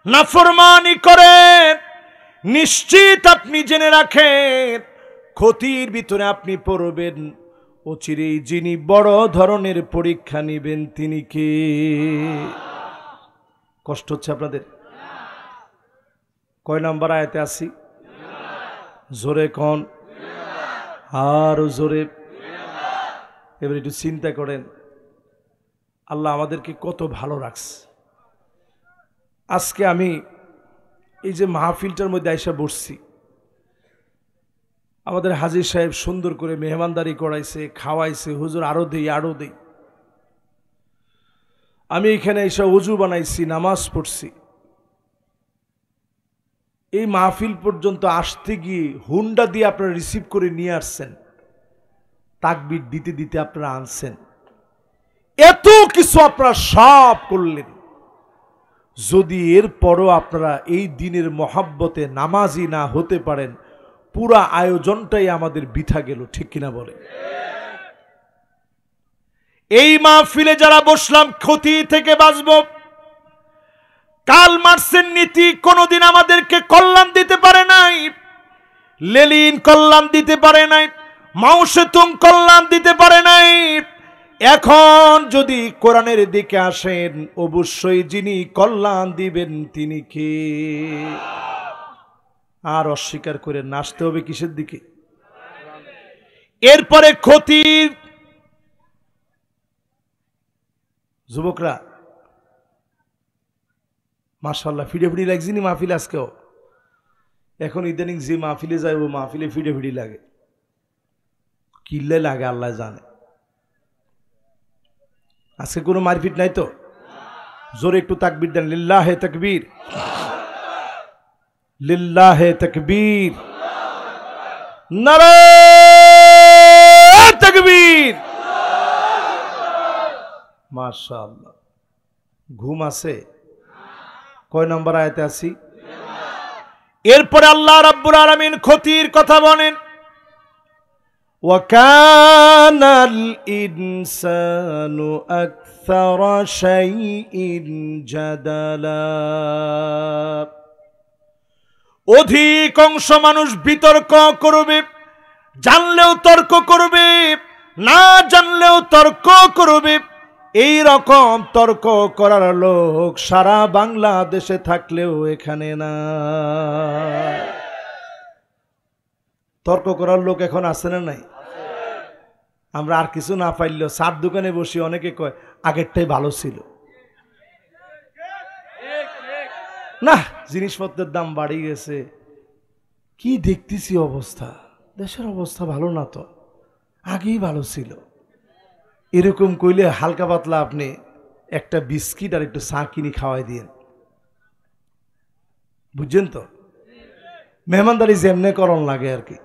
নাফরমানি করেন, নিশ্চিত আপনি জেনে রাখেন ক্ষতির ভিতরে আপনি পড়বেন। অচিরেই যিনি বড় ধরনের পরীক্ষা নেবেন তিনি কে? কষ্ট হচ্ছে আপনাদের? কয় নম্বর আয়াতে আছি? জোরে কোন, আরো জোরে। এবার একটু চিন্তা করেন আল্লাহ আমাদেরকে কত ভালো রাখছে। আজকে আমি এই যে মাহফিলটার মধ্যে আইসা বসছি, আমাদের হাজী সাহেব সুন্দর করে মেহমানদারি করাইছে, খাওয়াইছে, হুজুর আরো দেই আরো দেই। আমি এখানে এসে ওযু বানাইছি, নামাজ পড়ছি। এই মাহফিল পর্যন্ত আসতে গিয়ে হুন্ডা দিয়ে আপনারা রিসিভ করে নিয়ে আসছেন, তাকবীর দিতে দিতে আপনারা আনছেন, এত কিছু আপনারা সব করলেন। যদি এরপরও আপনারা এই দিনের মহাব্বতে নামাজি না হতে পারেন, পুরা আয়োজনটাই আমাদের বৃথা গেল, ঠিক কিনা বলে? এই মাহফিলে যারা বসলাম ক্ষতি থেকে বাঁচব। কার্ল মার্ক্সের নীতি কোনোদিন আমাদেরকে কল্যাণ দিতে পারে নাই, লেনিন কল্যাণ দিতে পারে নাই, মাও সেতুং কল্যাণ দিতে পারে নাই। এখন যদি কোরআনের দিকে আসেন, অবশ্যই যিনি কল্যাণ দিবেন তিনি কে? আর অস্বীকার করে নাচতে হবে কিসের দিকে? এরপরে ক্ষতির যুবকরা মাশাআল্লাহ ফিডে ফিডি লাগছে নি মাহফিল আজকেও। এখন ইদানিং যে মাহফিলে যায় ও মাহফিলে ফিডে ফিডি লাগে, কিল্লে লাগে আল্লাহ জানে। আজকে কোনো মারপিট নাই তো? জোরে একটু তাকবীর দেন, লিল্লাহে তাকবীর, লিল্লাহে তাকবীর, নারে তাকবীর। মাশাআল্লাহ। ঘুম আছে? কয় নম্বর আয়াতে আছি? এরপরে আল্লাহ রাব্বুল আলামিন ক্ষতির কথা বলেন, وَكَانَ الْإِنسَانُ أَكْثَرَ شَيْءٍ جَدَلًا। অধিকাংশ মানুষ বিতর্ক করবে, জানলেও তর্ক করবে, না জানলেও তর্ক করবে। এই রকম তর্ক করার লোক সারা বাংলাদেশে থাকলেও এখানে না। তর্ক করার লোক এখন আছে না নাই? আমরা আর কিছু না পাইলেও চার দোকানে বসে অনেকে কয় আগেরটাই ভালো ছিল। না, জিনিসপত্রের দাম বাড়ি গেছে, কি দেখতেছি অবস্থা, দেশের অবস্থা ভালো না তো, আগেই ভালো ছিল। এরকম কইলে হালকা পাতলা আপনি একটা বিস্কিট আর একটু চা কিনে খাওয়াই দিন, বুঝছেন তো? মেহমানদারি যেমনে করণ লাগে আর কি,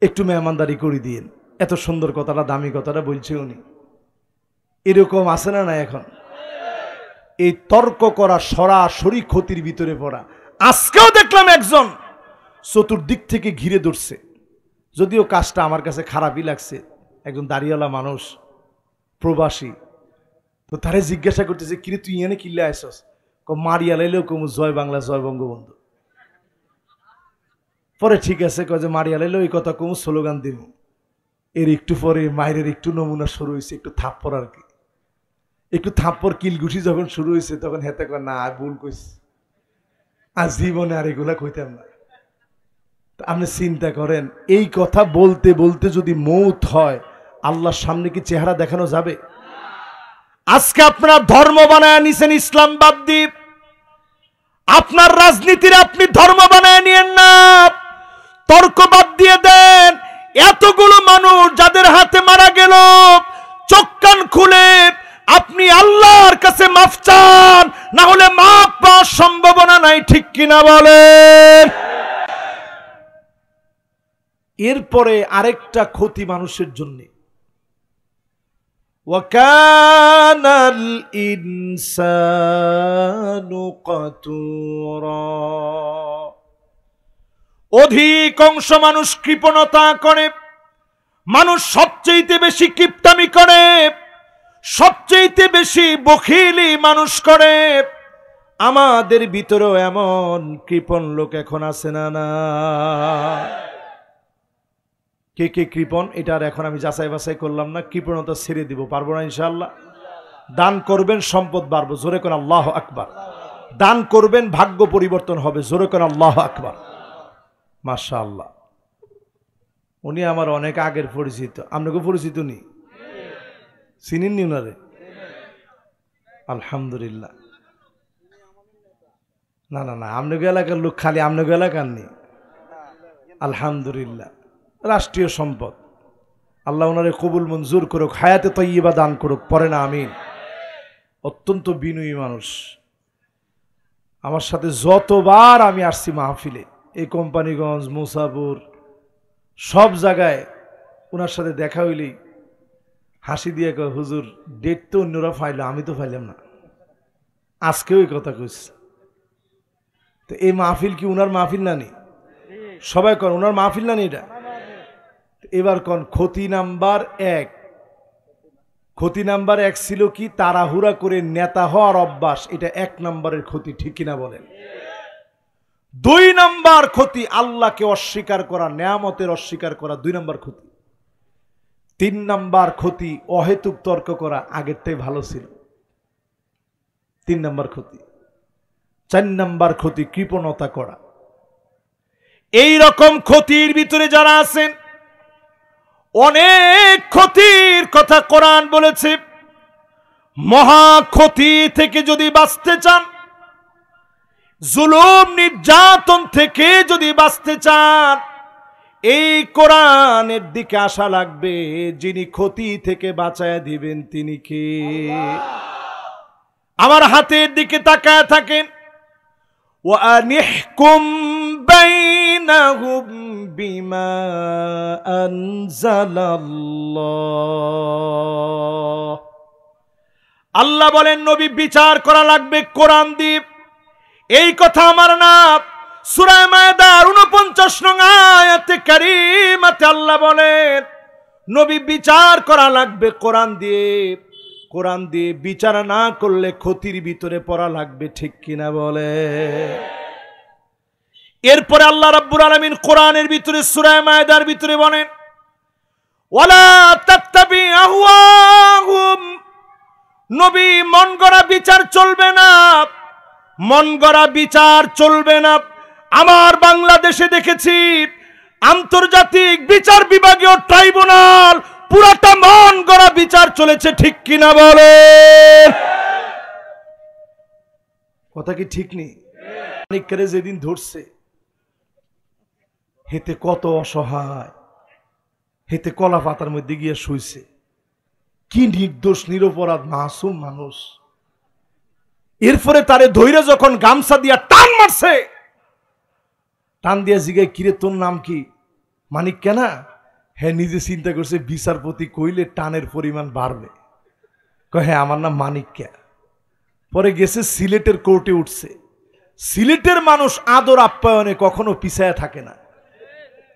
একটু মেহমানদারি করে দিন। এত সুন্দর কথাটা, দামি কথাটা বলছে উনি। এরকম আছে না না এখন? এই তর্ক করা সরাসরি ক্ষতির ভিতরে পড়া। আজকেও দেখলাম একজন চতুর্দিক থেকে ঘিরে ধরছে, যদিও কাজটা আমার কাছে খারাপই লাগছে। একজন দাড়িওয়ালা মানুষ, প্রবাসী, তো তারে জিজ্ঞাসা করতেছে, কিরে তুই এনে কিল্লে আসছস? মারিয়া লাইলেও কমু জয় বাংলা জয় বঙ্গবন্ধু। পরে ঠিক আছে কয় যে মারিয়া লাইলেও এই কথা কমু, স্লোগান দিব। এর একটু পরে মায়ের একটু নমুনা শুরু হয়েছে, একটু থাপ্পড় আর কি, একটু থাপ্পড় কিলঘুষি যখন শুরু হয়েছে তখন হেতে কয় না ভুল কইস, আজ জীবনে আর এগুলা কইতাম না। আপনি চিন্তা করেন, এই কথা বলতে বলতে যদি মৌত হয়, আল্লাহর সামনে কি চেহারা দেখানো যাবে? আজকে আপনারা ধর্ম বানায় নিছেন ইসলাম বাদ দিয়ে। আপনার রাজনীতির আপনি ধর্ম বানায় নিয়েন না, তর্ক বাদ দিয়ে দেন। এতগুলো মানুষ যাদের হাতে মারা গেল, চোখ কান খুলে আপনি আল্লাহর কাছে মাফ চান, না হলে মাফ পাওয়ার সম্ভাবনা নাই, ঠিক কিনা বলেন? এরপরে আরেকটা ক্ষতি মানুষের জন্য, ওয়াকানাল ইনসানু কাতুরা, অধিকাংশ মানুষ কৃপণতা করে, মানুষ সবচেয়ে বেশি কিপটামি করে, সবচেয়ে বেশি বখিলি মানুষ করে। আমাদের ভিতরেও এমন কৃপণ লোক এখন আছে না? না, কে কে কৃপণ এটার এখন আমি যাচাই বাছাই করলাম না। কৃপণতা ছেড়ে দিব, পারবো না ইনশাআল্লাহ। দান করবেন, সম্পদ বাড়বো, জোরে করে আল্লাহ আকবার। দান করবেন, ভাগ্য পরিবর্তন হবে, জোরে করে আল্লাহ আকবার। মাশাআল্লাহ, উনি আমার অনেক আগের পরিচিত। আপনাকে পরিচিত নি? চিনেননি ওনারে? আলহামদুলিল্লাহ। না না না, আপনাকে এলাকার লোক, খালি আপনাকে এলাকার নি। আলহামদুলিল্লাহ, রাষ্ট্রীয় সম্পদ। আল্লাহ ওনারে কবুল মঞ্জুর করুক, হায়াতে তয়্যিবা দান করুক, পরে না আমিন। অত্যন্ত বিনয়ী মানুষ। আমার সাথে যতবার আমি আসছি মাহফিলে, এই কোম্পানিগঞ্জ, মুসাপুর, সব জায়গায় ওনার সাথে দেখা হইলেই হাসি দিয়ে কয়, হুজুর ডেট তো অন্যরা ফাইল, আমি তো ফাইলাম না। আজকেও এই কথা কইছে। তো এই মাহফিল কি উনার মাহফিল না নি? সবাই কন উনার মাহফিল না নি এটা? এবার কন ক্ষতি নাম্বার 1। ক্ষতি নাম্বার 1 ছিল কি? তাড়াহুড়া করে নেতা হওয়ার অভ্যাস। এটা 1 নম্বরের ক্ষতি, ঠিক কিনা বলেন? 2 নম্বর ক্ষতি আল্লাহকে অস্বীকার করা, নেয়ামতের অস্বীকার করা, 2 নম্বর ক্ষতি। 3 নম্বর ক্ষতি অহেতুক তর্ক করা, আগেরটাই ভালো ছিল, 3 নম্বর ক্ষতি। 4 নম্বর ক্ষতি কৃপণতা করা। এই রকম ক্ষতির ভিতরে যারা আছেন, অনেক ক্ষতির কথা কোরআন বলেছে। মহা ক্ষতি থেকে যদি বাঁচতে চান, জুলুম নির্যাতন থেকে যদি বাঁচতে চান, এই কোরআনের দিকে আসা লাগবে। যিনি ক্ষতি থেকে বাঁচায় দিবেন তিনি কে? আমার হাতের দিকে তাকায় থাকেন। وَأَنِحْكُمْ بَيْنَهُمْ بِمَا أَنزَلَ اللَّهُ। আল্লাহ বলেন নবী বিচার করা লাগবে কোরআন দিয়ে। এই কথা আমার না, সূরা মায়দার 49 নং আয়াতে কারীমাতে আল্লাহ বলেন নবী বিচার করা লাগবে কোরআন দিয়ে। কোরআন দিয়ে বিচার না করলে ক্ষতির ভিতরে পড়া লাগবে, ঠিক কিনা বলে? এরপরে আল্লাহ রাব্বুল আলামিন কোরআনের ভিতরে সূরা মায়দার ভিতরে বলেন, ওয়ালা তাত্তাবি আহওয়াহুম, নবী মন গড়া বিচার চলবে না, মন গড়া বিচার চলবে না। আমার বাংলাদেশে দেখেছি আন্তর্জাতিক বিচার বিভাগীয় ট্রাইব্যুনাল পুরাটা মন গড়া বিচার চলেছে, ঠিক কিনা বলে? কথা কি ঠিক নেই? মানিককে যেদিন ধরছে, হেতে কত অসহায়, হেতে কলা পাতার মধ্যে গিয়ে শুইছে। কি নির্দোষ নিরপরাধ মাসুম মানুষ। এরপরে তারে ধৈর্য যখন গামছা দিয়া টান মারছে, টান দিয়া জিগায়, কিরে তোর নাম কি? মানিক কেনা? হ্যাঁ, নিজে চিন্তা করছে বিচারপতি কইলে টানের পরিমাণ বাড়বে। হ্যাঁ, আমার নাম মানিক্যা। পরে গেছে সিলেটের কোর্টে উঠছে। সিলেটের মানুষ আদর আপ্যায়নে কখনো পিছায়া থাকে না।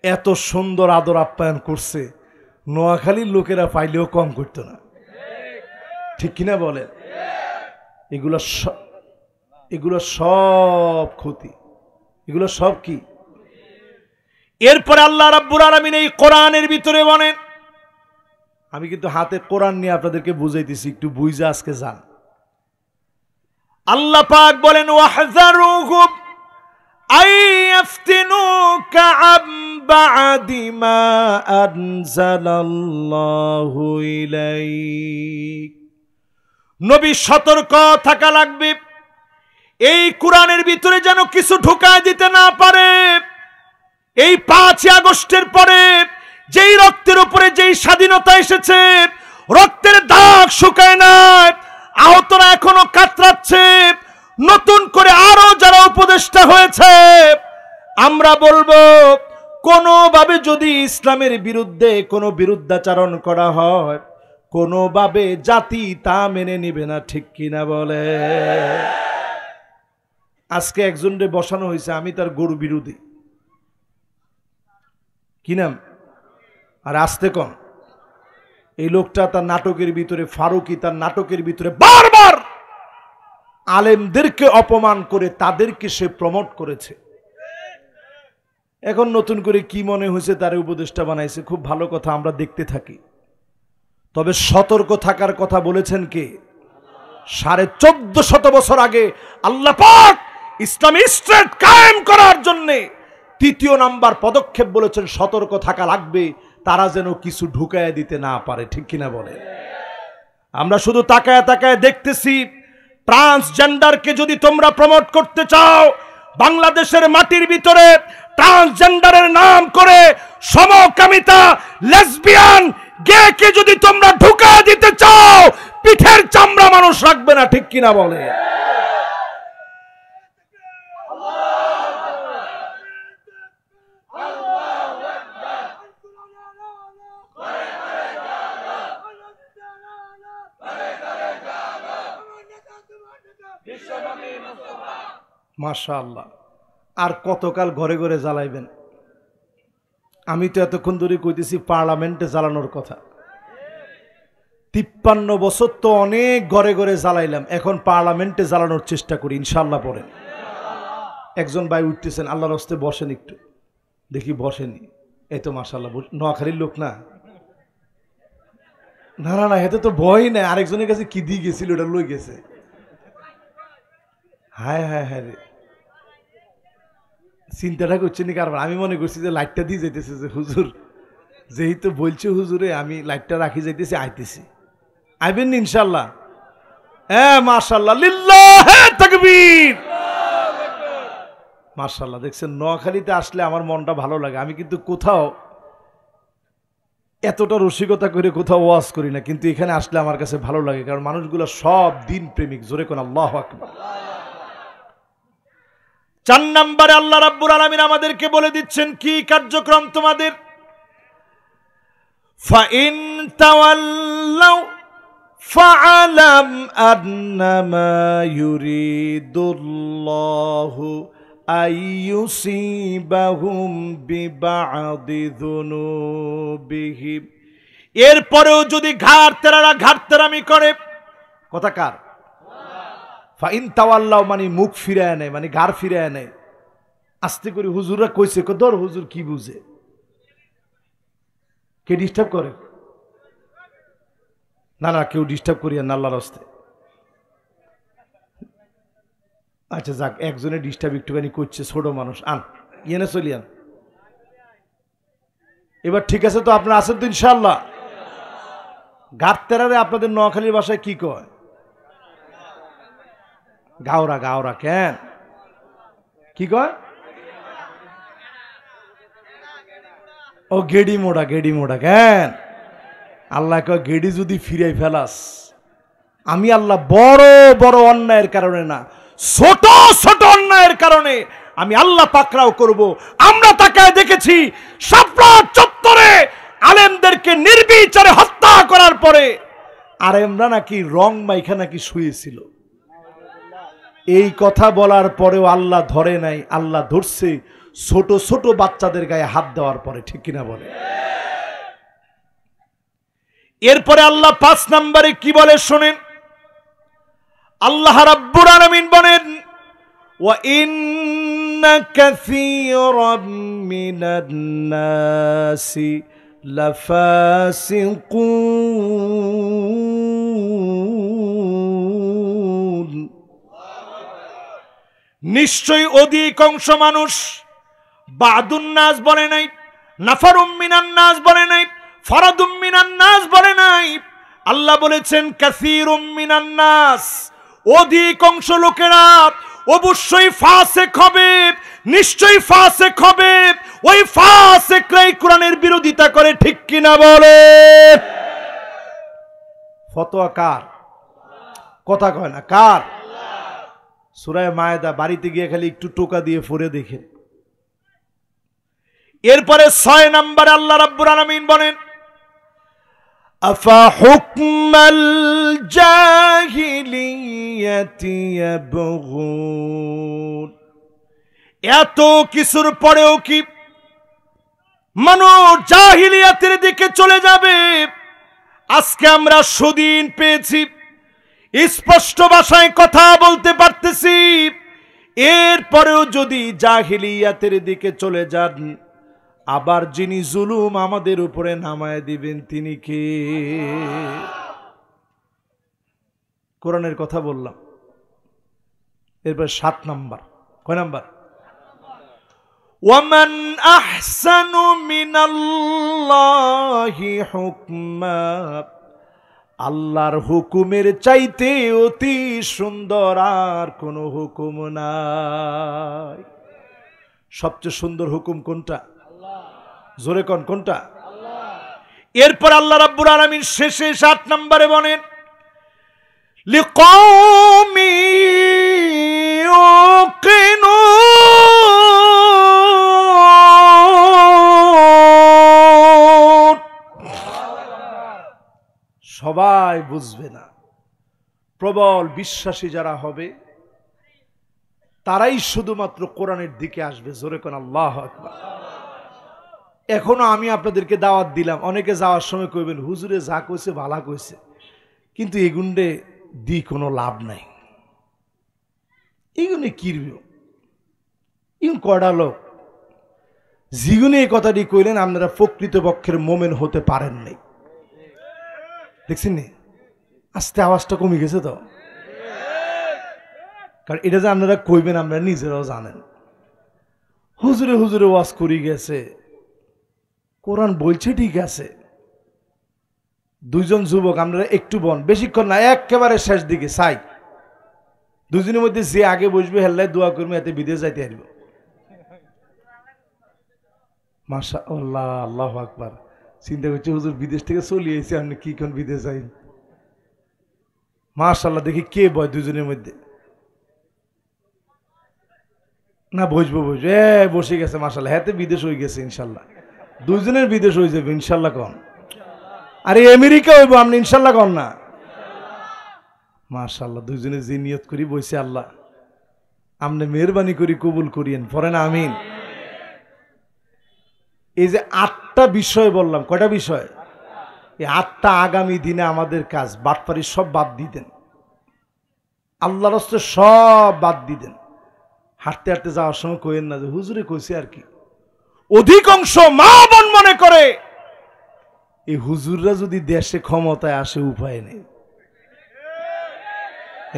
এত সুন্দর আদর আপ্যায়ন করছে, নোয়াখালীর লোকেরা পাইলেও কম করতো না, ঠিক কিনা বলেন? এগুলো সব ক্ষতি, এগুলো সব কি? এরপরে আল্লাহ রাব্বুল আলামিন এই কোরআনের ভিতরে বলেন, আমি কিন্তু হাতে কোরআন নিয়ে আপনাদেরকে বুঝাইতেছি, একটু বুঝা আজকে যান। আল্লাহ পাক বলেন, ওয়াহযারুহুম আইয়াফতিনুকা আম বা'দি মা আনজালাল্লাহু ইলাইক। নবী সতর্ক থাকা লাগবে, এই কোরআনের ভিতরে যেন কিছু ঢুকায় দিতে না পারে। এই 5ই আগস্টের পরে যেই রক্তের উপরে যেই স্বাধীনতা এসেছে, রক্তের দাগ শুকায় না, আহতরা এখনো কাতরাচ্ছে। নতুন করে আরো যারা উপদেষ্টা হয়েছে, আমরা বলবো কোনোভাবে যদি ইসলামের বিরুদ্ধে কোনো বিরুদ্ধাচরণ করা হয়, কোনোভাবে জাতি তা মেনে নিবে না, ঠিক কিনা বলে? আজকে একজনরে বসানো হয়েছে, আমি তার গরু বিরোধী, কি নাম? আর আসতে কম। এই লোকটা তার নাটকের ভিতরে, ফারুকি তার নাটকের ভিতরে বারবার আলেমদেরকে অপমান করে তাদেরকে সে প্রমোট করেছে। এখন নতুন করে কি মনে হয়েছে তার উপদেষ্টা বানাইছে, খুব ভালো কথা, আমরা দেখতে থাকি। তবে সতর্ক থাকার কথা বলেছেন কে? 1450 বছর আগে আল্লাহ পাক ইসলামী স্টেট কায়েম করার জন্য 3য় নাম্বার পদক্ষেপ বলেছেন, সতর্ক থাকা লাগবে, তারা যেন কিছু ঢুকায় দিতে না পারে, ঠিক কিনা বলে? আমরা শুধু তাকায় তাকায় দেখতেছি। ট্রান্সজেন্ডারকে যদি তোমরা প্রমোট করতে চাও, বাংলাদেশের মাটির ভিতরে ট্রান্সজেন্ডারের নাম করে সমকামিতা, লেসবিয়ান, গেকে যদি তোমরা ঢুকায় দিতে চাও, পিঠের চামড়া মানুষ রাখবে না, ঠিক কিনা বলে? মাশাআল্লাহ। আর কতকাল ঘরে ঘরে জ্বালাইবেন? আমি তো এতক্ষণ ধরে কইতেছি পার্লামেন্টে জ্বালানোর কথা। 53 বছর তো অনেক ঘরে ঘরে জ্বালাইলাম, এখন পার্লামেন্টে জ্বালানোর চেষ্টা করি, ইনশাআল্লাহ। পড়েন। একজন ভাই উঠতেছেন, আল্লাহর রাস্তে বসেন একটু, দেখি বসেনি। এই তো মাশাআল্লাহ, নোয়াখালীর লোক না? না না না, এতে তো ভয় নাই। আরেকজনের কাছে কি দিয়ে গেছিল, ওটা লই গেছে। হায় হায় হায় রে, চিন্তাটা করছেন কারবার। আমি মনে করছি যে লাইটটা দিয়ে যাইতেছে, যে হুজুর যেহেতু বলছে হুজুরে, আমি লাইটটা রাখি যাইতেছি, আইতেছি। আইবেন ইনশাআল্লাহ? হ্যাঁ মাশাআল্লাহ, লিল্লাহে তাকবীর। মাশাআল্লাহ। দেখছেন, নোয়াখালীতে আসলে আমার মনটা ভালো লাগে। আমি কিন্তু কোথাও এতটা রসিকতা করে কোথাও ওয়াজ করি না, কিন্তু এখানে আসলে আমার কাছে ভালো লাগে, কারণ মানুষগুলো সব দিন প্রেমিক। জোরে কোন আল্লাহু আকবার। 4 নম্বরে আল্লাহ রাব্বুল আলামিন আমাদেরকে বলে দিচ্ছেন কি কার্যক্রম তোমাদের। ফাইন তাওয়াল্লাউ ফাআলাম আন্নামা ইউরিদুল্লাহু আইয়ুসিবাহুম বিবাদি যুনুবিহিম। এরপরেও যদি ঘাড়তেরামি করে, কথা কার? ফাইন তাওয়াল্লাউ মানে মুখ ফিরায় নেয়, মানে ঘাড় ফিরায় নেয়। আস্তে করে হুজুররা কইছে, ধর হুজুর কি বুঝে, কে ডিস্টার্ব করে? না না, কেউ ডিস্টার্ব করিয়া না, আল্লাহর রাস্তায়। আচ্ছা যাক, একজনে ডিস্টার্ব একটুখানি করছে, ছোট মানুষ, আন ইয়েনে চলিয়ান। এবার ঠিক আছে তো? আপনারা আছেন তো ইনশাআল্লাহ? ঘাটতেরারে আপনাদের নোয়াখালীর ভাষায় কি কয়? গাওরা। গাওরা কেন কি কয়? ও গেডি মোড়া। গেডি মোড়া কেন? আল্লাহ কয় গেডি যদি ফিরাই ফেলাস, আমি আল্লাহ বড় বড় অন্যায়ের কারণে না, ছোট ছোট অন্যায়ের কারণে আমি আল্লাহ পাকড়াও করব। আমরা তাকায় দেখেছি শাপলা চত্বরে আলেমদেরকে নির্বিচারে হত্যা করার পরে আলেমরা নাকি রং মাইখা নাকি শুয়েছিল। এই কথা বলার পরেও আল্লাহ ধরে নাই, আল্লাহ ধরছে ছোট ছোট বাচ্চাদের গায়ে হাত দেওয়ার পরে, ঠিক কিনা বলে? এরপরে আল্লাহ 5 নম্বরে কি বলে শুনেন। আল্লাহ রাব্বুল আলামিন বলেন, ওয়া ইন্না কাসীরাম মিনান নাসি লাফাসিকুন। নিশ্চয়ই অধিকাংশ মানুষ, বাদুন নাস বলে নাই, নাফারুম মিনান নাস বলে নাই, ফরাদুম মিনান নাস বলে নাই, আল্লাহ বলেছেন কাসীরুম মিনান নাস, অধিকাংশ লোকেরা অবশ্যই ফাসিক হবে, নিশ্চয়ই ফাসিক হবে। ওই ফাসিকরাই কোরআনের বিরোধিতা করে, ঠিক কিনা বলে? ফতোয়া কার? কথা কয় না, কার? সূরা মায়েদা বাড়িতে গিয়ে খালি একটু টোকা দিয়ে পড়ে দেখেন। এরপরে 6 নম্বরে আল্লাহ রাব্বুল আলামিন বলেন আফা হুকমাল জাহিলিয়াতি ইয়াবগুন, এত কিছুর পরেও কি মানুষ জাহিলিয়াতের দিকে চলে যাবে? আজকে আমরা সুদিন পেয়েছি, স্পষ্ট ভাষায় কথা বলতে পারতেছি, এরপরেও যদি জাহিলিয়াতের দিকে চলে যান, আবার যিনি জুলুম আমাদের উপরে নামায় দিবেন তিনি কে? কোরআনের কথা বললাম। এরপর 7 নম্বর, কয় নম্বর? ওয়ামান আহসানু মিনাল্লাহি হুকমা, আল্লাহর হুকুমের চাইতে অতি সুন্দর আর কোন হুকুম নাই। সবচেয়ে সুন্দর হুকুম কোনটা? জোরে কোন কোনটা? এরপর আল্লাহ রাব্বুল আলামিন শেষে 7 নম্বরে বলেন লিকাওমি ইউকিনুন, সবাই বুঝবে না, প্রবল বিশ্বাসী যারা হবে তারাই শুধুমাত্র কোরআনের দিকে আসবে। জোরে কোন আল্লাহু আকবার। এখনো আমি আপনাদেরকে দাওয়াত দিলাম, অনেকে যাওয়ার সময় কইবেন হুজুরে যা কইছে ভালা কইছে, কিন্তু এগুন্ডে দি কোনো লাভ নাই। এগুনে কিরবে ইন কড়া লোক জীবনে এই কথাটি কইলেন, আপনারা প্রকৃতপক্ষের মোমেন হতে পারেন নাই। দেখছেন নি আস্তে আওয়াজটা কমে গেছে তো, কারণ এটা যে আপনারা কইবেন আপনারা নিজেরাও জানেন। হুজুরে হুজুরে ওয়াজ করি গেছে, কোরআন বলছে ঠিক আছে। 2 জন যুবক আপনারা একটু বন, বেশিক্ষণ না, একেবারে শেষ দিকে চাই, 2 জনের মধ্যে যে আগে বসবে হেল্লাই দোয়া করবে, এতে বিদেশ যাইতে পারব। মাশাআল্লাহ, আল্লাহু আকবার। চিন্তা করছে হুজুর বিদেশ থেকে চলে এসেছে, আপনি কি কোন বিদেশ যাই? মাশাআল্লাহ, দেখি কে বয় 2 জনের মধ্যে? না বসবো বসবো, বসে গেছে মাশাআল্লাহ, হাতে বিদেশ হয়ে গেছে ইনশাল্লাহ। 2 জনের বিদেশ হয়ে যাবে ইনশাল্লাহ। কন আরে আমেরিকা হইব, আপনি ইনশাল্লাহ কন না? মাশাআল্লাহ, 2 জনে যে নিয়ত করি বসে, আল্লাহ আপনি মেহরবানি করি কবুল করিয়েন, পড়েন আমিন। এই যে 8টা বিষয় বললাম, কয়টা বিষয়? এই 8টা আগামী দিনে আমাদের কাজ, বাটপারি সব বাদ দিতেন, আল্লাহর রাস্তে সব বাদ দিতেন। হাঁটতে হাঁটতে যাওয়ার সময় কইেন না যে হুজুরে কইছে আর কি। অধিকাংশ মা বোন মনে করে এই হুজুররা যদি দেশে ক্ষমতায় আসে উপায় নেই।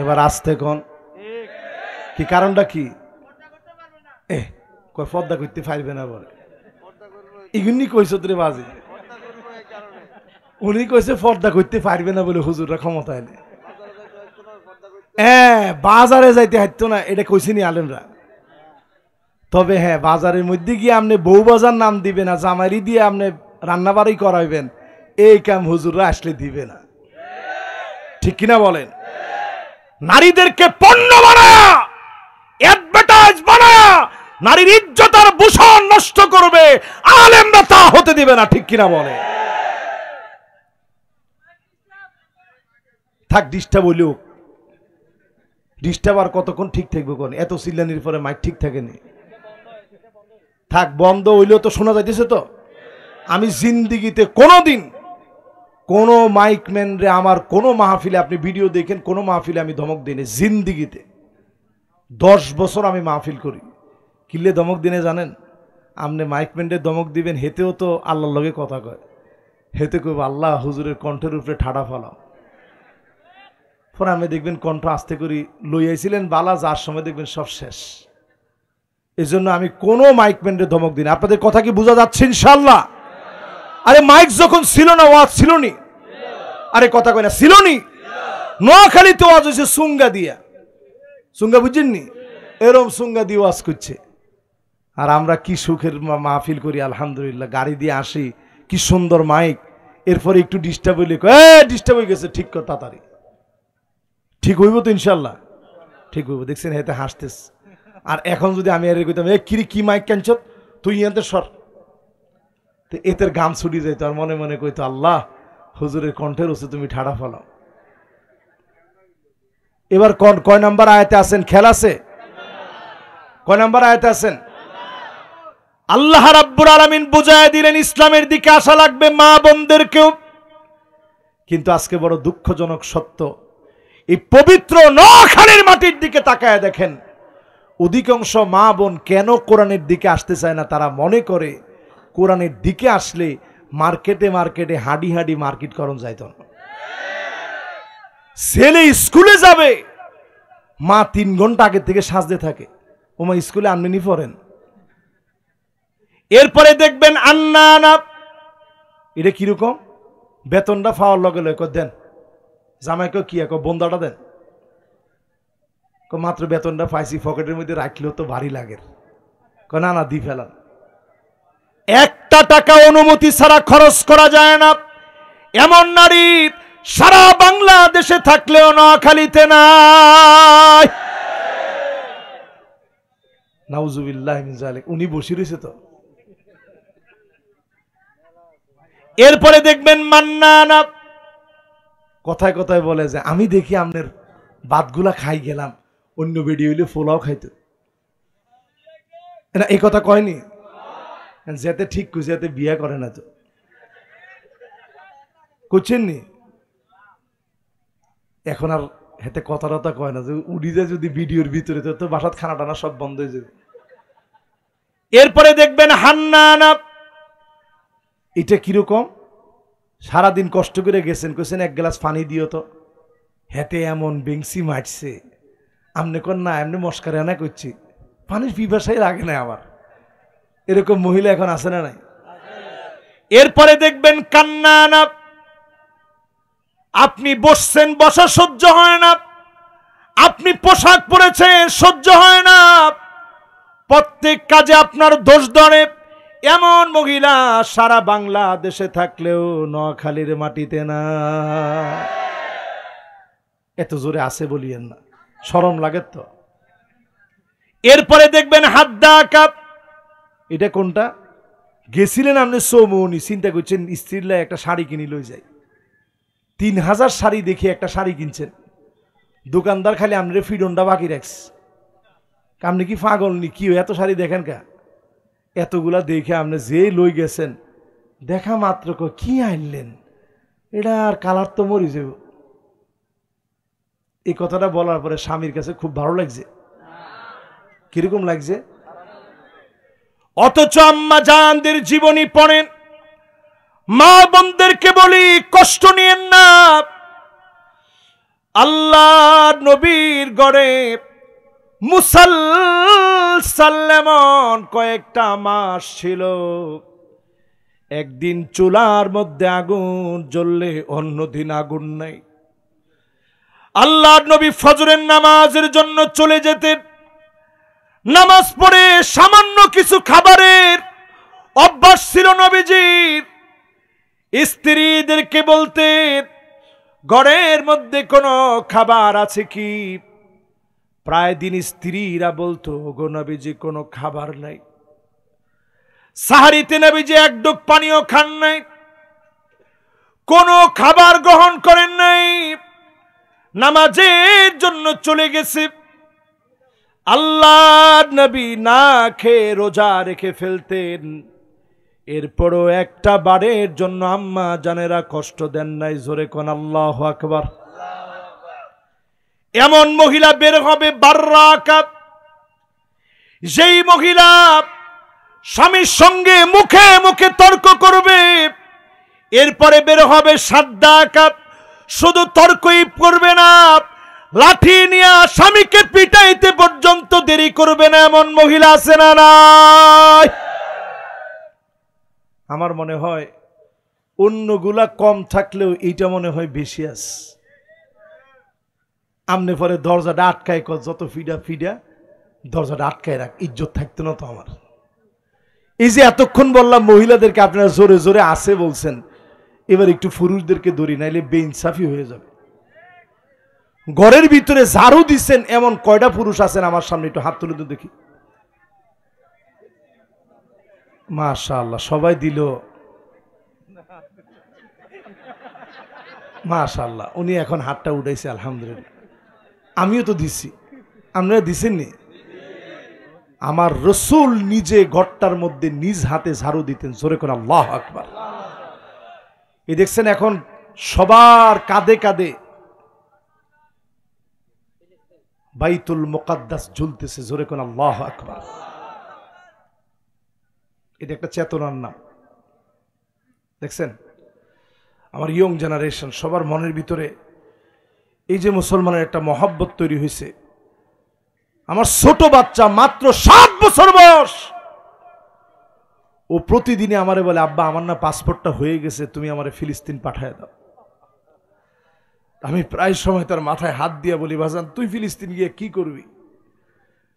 এবার আসতে কোন কি কারণটা কি? কয় পর্দা করতে পারবে না বলে, এগুলি কইছে তোরে বাজে, উনি কইছে পর্দা করতে পারবে না বলে হুজুররা ক্ষমতায় নেই। বাজারে যাইতে হাঁটতো না, এটা কইছে নি আলেমরা। তবে হ্যাঁ, বাজারের মধ্যে গিয়ে আপনি বউ বাজার নাম দিবেন না, জামাইরি দিয়ে আপনি রান্না বাড়ি করাইবেন, এই কাম হুজুররা আসলে দিবে না, ঠিক কিনা বলেন? নারীদেরকে পণ্য বানায়া, অ্যাডভার্টাইজ বানায়া নারীর ইজ্জত আর ভূষণ নষ্ট করবে, আলেমরা তা হতে দিবে না, ঠিক কিনা বলে? থাক ডিস্টার্ব হইলেও, ডিস্টার্ব আর কতক্ষণ ঠিক থাকবে কোন? এত চিল্লানির পরে মাইক ঠিক থাকেনি। থাক, বন্ধ হইলেও তো শোনা যাইতেছে তো। আমি জিন্দিগিতে কোনোদিন কোনো মাইকম্যান রে আমার কোনো মাহফিলে, আপনি ভিডিও দেখেন, কোনো মাহফিলে আমি ধমক দিই না জিন্দিগিতে। 10 বছর আমি মাহফিল করি, কিলে ধমক দিনে জানেন? আপনি মাইকম্যানরে ধমক দিবেন, হেতেও তো আল্লাহর লগে কথা কয়, হেতে কইব আল্লাহ হুজুরের কণ্ঠের উপরে ঠাড়া ফেলাও। পরে আমি দেখবেন কণ্ঠ আস্তে করি লইয়াছিলেন বালা, যার সময় দেখবেন সব শেষ। এই জন্য আমি কোনো মাইকম্যানরে ধমক দিই না। আপনাদের কথা কি বোঝা যাচ্ছে ইনশাল্লাহ? আরে মাইক যখন ছিল না ওয়াজ ছিল নি, আরে কথা কয় না, ছিলনি? নোয়াখালীতে ওয়াজ হয়েছে সুঙ্গা দিয়া, সুঙ্গা বুঝছেননি? এরম সুঙ্গা দিয়ে ওয়াজ করছে। আর আমরা কি সুখের মাহফিল করি আলহামদুলিল্লাহ, গাড়ি দিয়ে আসি, কি সুন্দর মাইক। এরপরে একটু ডিস্টার্ব হইলে ডিস্টার্ব হয়ে গেছে, ঠিক কর তাড়াতাড়ি। ঠিক হইব তো ইনশাল্লাহ? ঠিক হইব। দেখছেন হেতে হাসতেস। আর এখন যদি আমি এর কইতাম কি মাইক কেনছ তুই ইয়াতে সর, তো এতের গাম ছুটি যাইতো। আর মনে মনে কইতো আল্লাহ হুজুরের কণ্ঠের ওসে তুমি ঠাড়া ফেলাও। এবার কয় নাম্বার আয়াতে আছেন? খেল আছে? কয় নাম্বার আয়াতে আছেন? আল্লাহ রাব্বুল আলামিন বুঝায় দিলেন ইসলামের দিকে আসা লাগবে মা বোনদেরকেও। কিন্তু আজকে বড় দুঃখজনক সত্য, এই পবিত্র নোয়াখালীর মাটির দিকে তাকায় দেখেন, অধিকাংশ মা বোন কেন কোরআনের দিকে আসতে চায় না? তারা মনে করে কোরআনের দিকে আসলে মার্কেটে মার্কেটে হাঁডি হাঁডি মার্কেট করণ যাইত না। ছেলে স্কুলে যাবে, মা 3 ঘন্টা আগে থেকে সাজতে থাকে, ও মা স্কুলে আনবেনি পড়েন। এরপরে দেখবেন আন্না, এটা কিরকম? বেতনটা পাওয়ার লগে লগে দেন, জামাইকে কি বন্দাটা দেন, মাত্র বেতনটা পাইছি পকেটের মধ্যে রাখলেও তো ভারী লাগে, না না দি ফেলান। 1 টাকা অনুমতি ছাড়া খরচ করা যায় না, এমন নারী সারা বাংলাদেশে থাকলেও নোয়াখালীতে নাই। নাউজুবিল্লাহ মিন যালিক। উনি বসে রয়েছে তো। এরপরে দেখবেন মান্নানা, কথায় কথায় বলে যে আমি দেখি আপনার ভাতগুলা খাই গেলাম, অন্য বেডি হইলে ফোলাও খাইতো। এই কথা কয়নি? যেতে ঠিক যেতে বিয়ে করে না তো, করছেন নি? এখন আর হেতে কথা টথা কয় না, যে উড়ি যায় যদি ভিডিওর ভিতরে তো বাসাত খানা টানা সব বন্ধ হয়ে যাবে। এরপরে দেখবেন হান্নানা, এটা কিরকম? সারাদিন কষ্ট করে গেছেন, কইছেন 1 গ্লাস পানি দিও তো, হেতে এমন বেংসি মারছে, আমনে কোন না এমনি মস্কারে না করছি, পানির পিপাসাই লাগে না আমার। এরকম মহিলা এখন আছে না নাই? এরপরে দেখবেন কান্নানা, আপনি বসছেন, বসা সহ্য হয় না, আপনি পোশাক পরেছেন সহ্য হয় না, প্রত্যেক কাজে আপনার দোষ ধরে, এমন মহিলা সারা বাংলাদেশে থাকলেও নোয়াখালীর মাটিতে না। এত জোরে আছে বলিয়েন না, শরম লাগে তো। এরপরে দেখবেন হাদ্দা কাপ, এটা কোনটা? গেছিলেন আপনি সৌমনি, চিন্তা করছেন স্ত্রীর লাই একটা শাড়ি কিনি লই যাই, 3000 শাড়ি দেখে একটা শাড়ি কিনছেন, দোকানদার খালি আপনার ফিডনটা বাকি রাখছে। আপনি কি পাগল নি? কি এত শাড়ি দেখেন কা? এতগুলা দেখে আপনি যে লই গেছেন, দেখা মাত্র কি আনলেন, এটা আর কালার তো মরি যাব। এই কথাটা বলার পরে স্বামীর কাছে খুব ভালো লাগছে। কিরকম লাগছে? অথচ আম্মা জানদের জীবনী পড়েন, মা বোনদেরকে বলি কষ্ট নিয়েন না। আল্লাহ নবীর গড়ে মুসাল্লামন কয়েকটা মাস ছিল, একদিন চুলার মধ্যে আগুন জ্বললে অন্যদিন আগুন নাই। আল্লাহর নবী ফজরের নামাজের জন্য চলে যেতেন, নামাজ পড়ে সামান্য কিছু খাবারের অভ্যাস ছিল নবীজির। স্ত্রীদেরকে বলতেন ঘরের মধ্যে কোনো খাবার আছে কি? প্রায় দিন স্ত্রীরা বলতো গো নবীজি কোনো খাবার নাই। সাহারিতে নবীজি 1 ঢোক পানিও খান নাই, কোনো খাবার গ্রহণ করেন নাই, নামাজের জন্য চলে গেছে। আল্লাহ নবী না খেয়ে রোজা রেখে ফেলতেন, এরপরও একটা বারের জন্য আম্মা জানেরা কষ্ট দেন নাই। জোরে কোন আল্লাহু আকবার। এমন মহিলা বের হবে বাররাকা, যেই মহিলা স্বামীর সঙ্গে মুখে মুখে তর্ক করবে, এরপরে বের হবে সাদ্দাকা, শুধু তর্কই করবে না, লাঠি নিয়ে স্বামীকে পিটাইতে পর্যন্ত দেরি করবে না। এমন মহিলা আছে না নাই? আমার মনে হয় অন্যগুলা কম থাকলেও এইটা মনে হয় বেশি আছে। আমনে পরে দরজাটা আটকায় যত ফিডা ফিডা দরজাটা আটকায় রাখ, ইজ্জত থাকতো না তো আমার। এই যে এতক্ষণ বললাম মহিলাদেরকে আপনারা জোরে জোরে আসে বলছেন, এবার একটু পুরুষদেরকে ধরি, নাইলে বেইনসাফি হয়ে যাবে। ঘরের ভিতরে ঝাড়ু দিচ্ছেন এমন কয়টা পুরুষ আছেন আমার সামনে, একটু হাত তুলে তো দেখি। মাশাআল্লাহ, সবাই দিল। মাশাআল্লাহ, উনি এখন হাতটা উঠাইছে, আলহামদুলিল্লাহ। আমিও তো দিছি, আপনারা দিছেননি? আমার রসুল নিজে ঘরটার মধ্যে নিজ হাতে ঝাড়ু দিতেন, জোরে করে আল্লাহু আকবার। এই দেখছেন এখন সবার কাঁধে কাঁধে বাইতুল মুকাদ্দাস ঝুলতেছে, জোরে করে আল্লাহু আকবার। এটা একটা চেতনার নাম। দেখছেন আমার ইয়ং জেনারেশন সবার মনের ভিতরে এই যে মুসলমানের একটা মহব্বত তৈরি হয়েছে। আমার ছোট বাচ্চা মাত্র 7 বছর বয়স, ও প্রতিদিনই আমারে বলে, আব্বা আমার না পাসপোর্টটা হয়ে গেছে, তুমি আমারে ফিলিস্তিন পাঠায় দাও। আমি প্রায় সময় তার মাথায় হাত দিয়ে বলি, বাজান তুই ফিলিস্তিন গিয়ে কি করবি?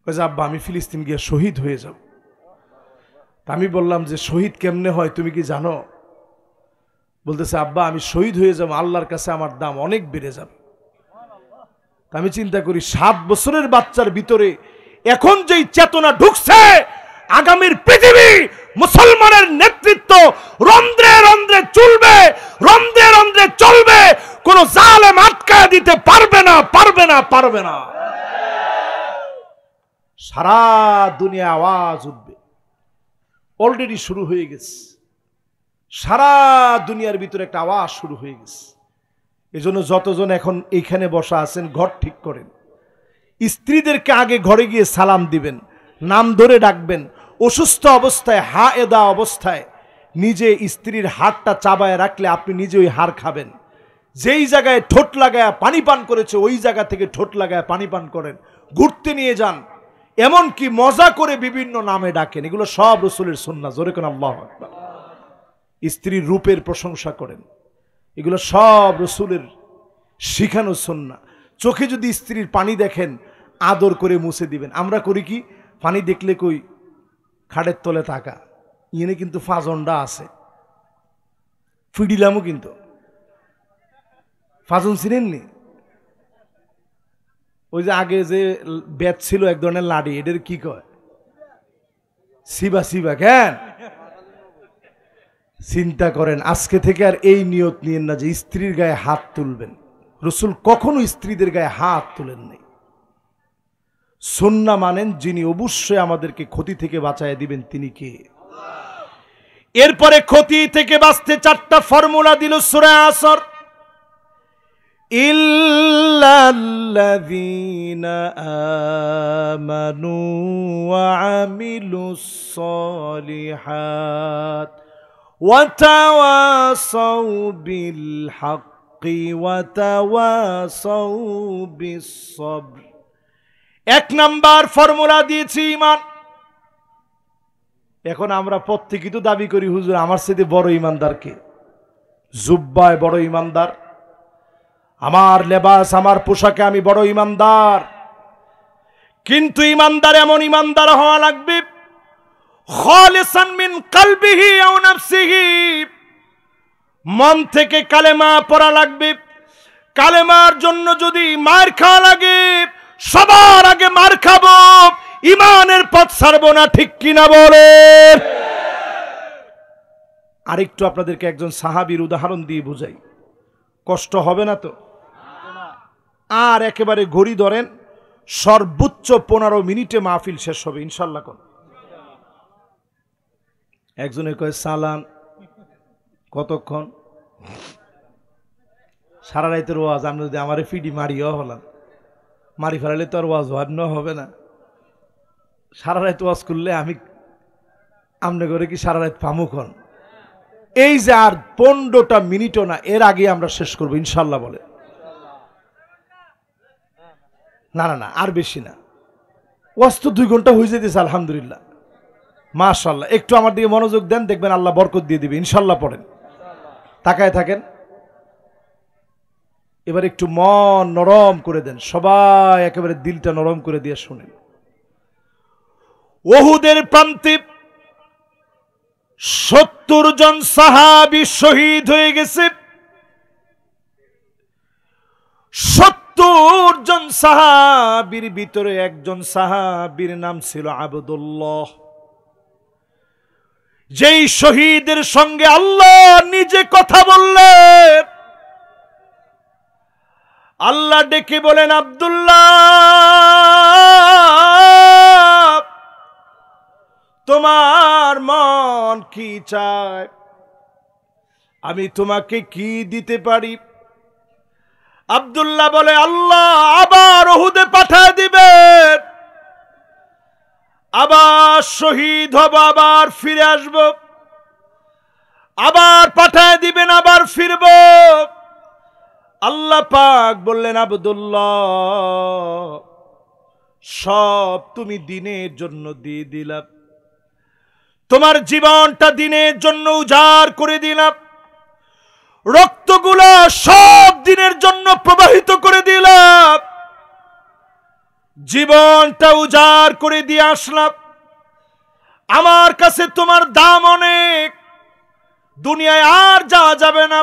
বলে, আব্বা আমি ফিলিস্তিন গিয়ে শহীদ হয়ে যাব। আমি বললাম যে শহীদ কেমনে হয় তুমি কি জানো? বলতেছে, আব্বা আমি শহীদ হয়ে যাব, আল্লাহর কাছে আমার দাম অনেক বেড়ে যাবে। আমি চিন্তা করি 7 বছরের বাচ্চার ভিতরে এখন যেই চেতনা ঢুকছে, আগামীর পৃথিবী মুসলমানের নেতৃত্ব রন্ধ্রে রন্ধ্রে চলবে, রন্ধ্রে রন্ধ্রে চলবে, কোন জালেম আটকায় দিতে পারবে না, পারবে না, পারবে না। সারা দুনিয়া আওয়াজ উঠবে, অলরেডি শুরু হয়ে গেছে। সারা দুনিয়ার ভিতরে একটা আওয়াজ শুরু হয়ে গেছে। এজন্য যতজন এখন এইখানে বসা আছেন ঘর ঠিক করেন। স্ত্রীদেরকে আগে ঘরে গিয়ে সালাম দিবেন, নাম ধরে ডাকবেন। অসুস্থ অবস্থায়, হা এদা অবস্থায় নিজে স্ত্রীর হাড়টা চাবায় রাখলে আপনি নিজে ওই হাড় খাবেন। যেই জায়গায় ঠোঁট লাগায় পানি পান করেছে ওই জায়গা থেকে ঠোঁট লাগায় পানি পান করেন। ঘুরতে নিয়ে যান, এমনকি মজা করে বিভিন্ন নামে ডাকেন। এগুলো সব রাসূলের সুন্নাহ, জোরে কোন আল্লাহু আকবার। স্ত্রীর রূপের প্রশংসা করেন, এগুলো সব রাসূলের শিখানো সুন্নাহ। চোখে যদি স্ত্রীর পানি দেখেন আদর করে মুছে দিবেন। আমরা করি কি, পানি দেখলে কই খাটের তলে থাকা, ইয়ে কিন্তু ফাজনটা আছে, ফিডিলামও কিন্তু ফাজন চিনেননি? ওই যে আগে যে ব্যাট ছিল এক ধরনের লাড়ি, এদের কি কয়? সিবা সিবা। কেন? চিন্তা করেন, আজকে থেকে আর এই নিয়ত নিয়েন না যে স্ত্রীর গায়ে হাত তুলবেন। রাসূল কখনো স্ত্রীদের গায়ে হাত তুলেন নাই। সুন্নাহ মানেন যিনি অবশ্যই আমাদেরকে ক্ষতি থেকে বাঁচায় দিবেন, তিনি কে? এরপরে ক্ষতি থেকে বাঁচতে 4টা ফর্মুলা দিল সূরা আসর। ইল্লাল্লাযীনা আমানু ওয়া আমিলুস সলিহাত ওয়া তাওয়াসাউ বিল হাক্কি ওয়া তাওয়াসাউ বিস সবর। 1 নাম্বার ফর্মুলা দিয়েছি ঈমান। এখন আমরা প্রত্যেকেই তো দাবি করি, হুজুর আমার সাথে বড় ঈমানদার কে? জুব্বায় বড় ঈমানদার, আমার লেবাস আমার পোশাকে আমি বড় ঈমানদার। কিন্তু ঈমানদার এমন ঈমানদার হওয়া লাগবে খালিসান মিন কলবিহি আও নাফসিহি, মন থেকে কালেমা পড়া লাগবে। কালেমার জন্য যদি মার খাওয়া লাগে, সবার আগে মার খাবো, ঈমানের পথ ছাড়বো না। ঠিক কিনা বলেন? আরেকটু আপনাদেরকে একজন সাহাবীর উদাহরণ দিয়ে বুঝাই, কষ্ট হবে না তো? আর একেবারে ঘড়ি ধরেন, সর্বোচ্চ 15 মিনিটে মাহফিল শেষ হবে ইনশাল্লাহ। কোন একজনে কয় সালাম, কতক্ষণ? সারা রাতের ওয়াজ। আমি যদি আমারে ফিডি মারিও হলাম, মারি ফেলালে তো আর ওয়াজ হবে না। সারা রাত ওয়াজ করলে আমি আমনে করে কি সারা রাত পামুখন? এই যে আর 15টা মিনিটও না, এর আগে আমরা শেষ করবো ইনশাল্লাহ। বলে না না না, আর বেশি না। ওয়াজ তো 2 ঘন্টা হয়ে যেতেছে আলহামদুলিল্লাহ, মাশাআল্লাহ। একটু আমার দিকে মনোযোগ দেন, দেখবেন আল্লাহ বরকত দিয়ে দিবে ইনশাল্লাহ। পড়েন তাকায় থাকেন। এবার একটু মন নরম করে দেন, সবাই একেবারে দিলটা নরম করে দিয়ে শুনেন। উহুদের প্রান্তে 70 জন সাহাবী শহীদ হয়ে গেছে। 70 জন সাহাবীর ভিতরে একজন সাহাবীর নাম ছিল আবদুল্লাহ, যেই শহীদের সঙ্গে আল্লাহ নিজে কথা বললেন। আল্লাহ ডেকে বলেন, আব্দুল্লাহ, তোমার মন কি চায়, আমি তোমাকে কি দিতে পারি? আব্দুল্লাহ বলে, আল্লাহ আবার উহুদে পাঠায় দিবেন, আবার শহীদ হব, আবার ফিরে আসব, আবার পাঠায় দিবেন, আবার ফিরব। আল্লাহ পাক বললেন, আব্দুল্লাহ সব তুমি দিনের জন্য দিয়ে দিলাম, তোমার জীবনটা দিনের জন্য উজাড় করে দিলাম, রক্তগুলা সব দিনের জন্য প্রবাহিত করে দিলাম, জীবনটা উজাড় করে দিয়ে আসলাম। আমার কাছে তোমার দাম অনেক, দুনিয়ায় আর যাওয়া যাবে না।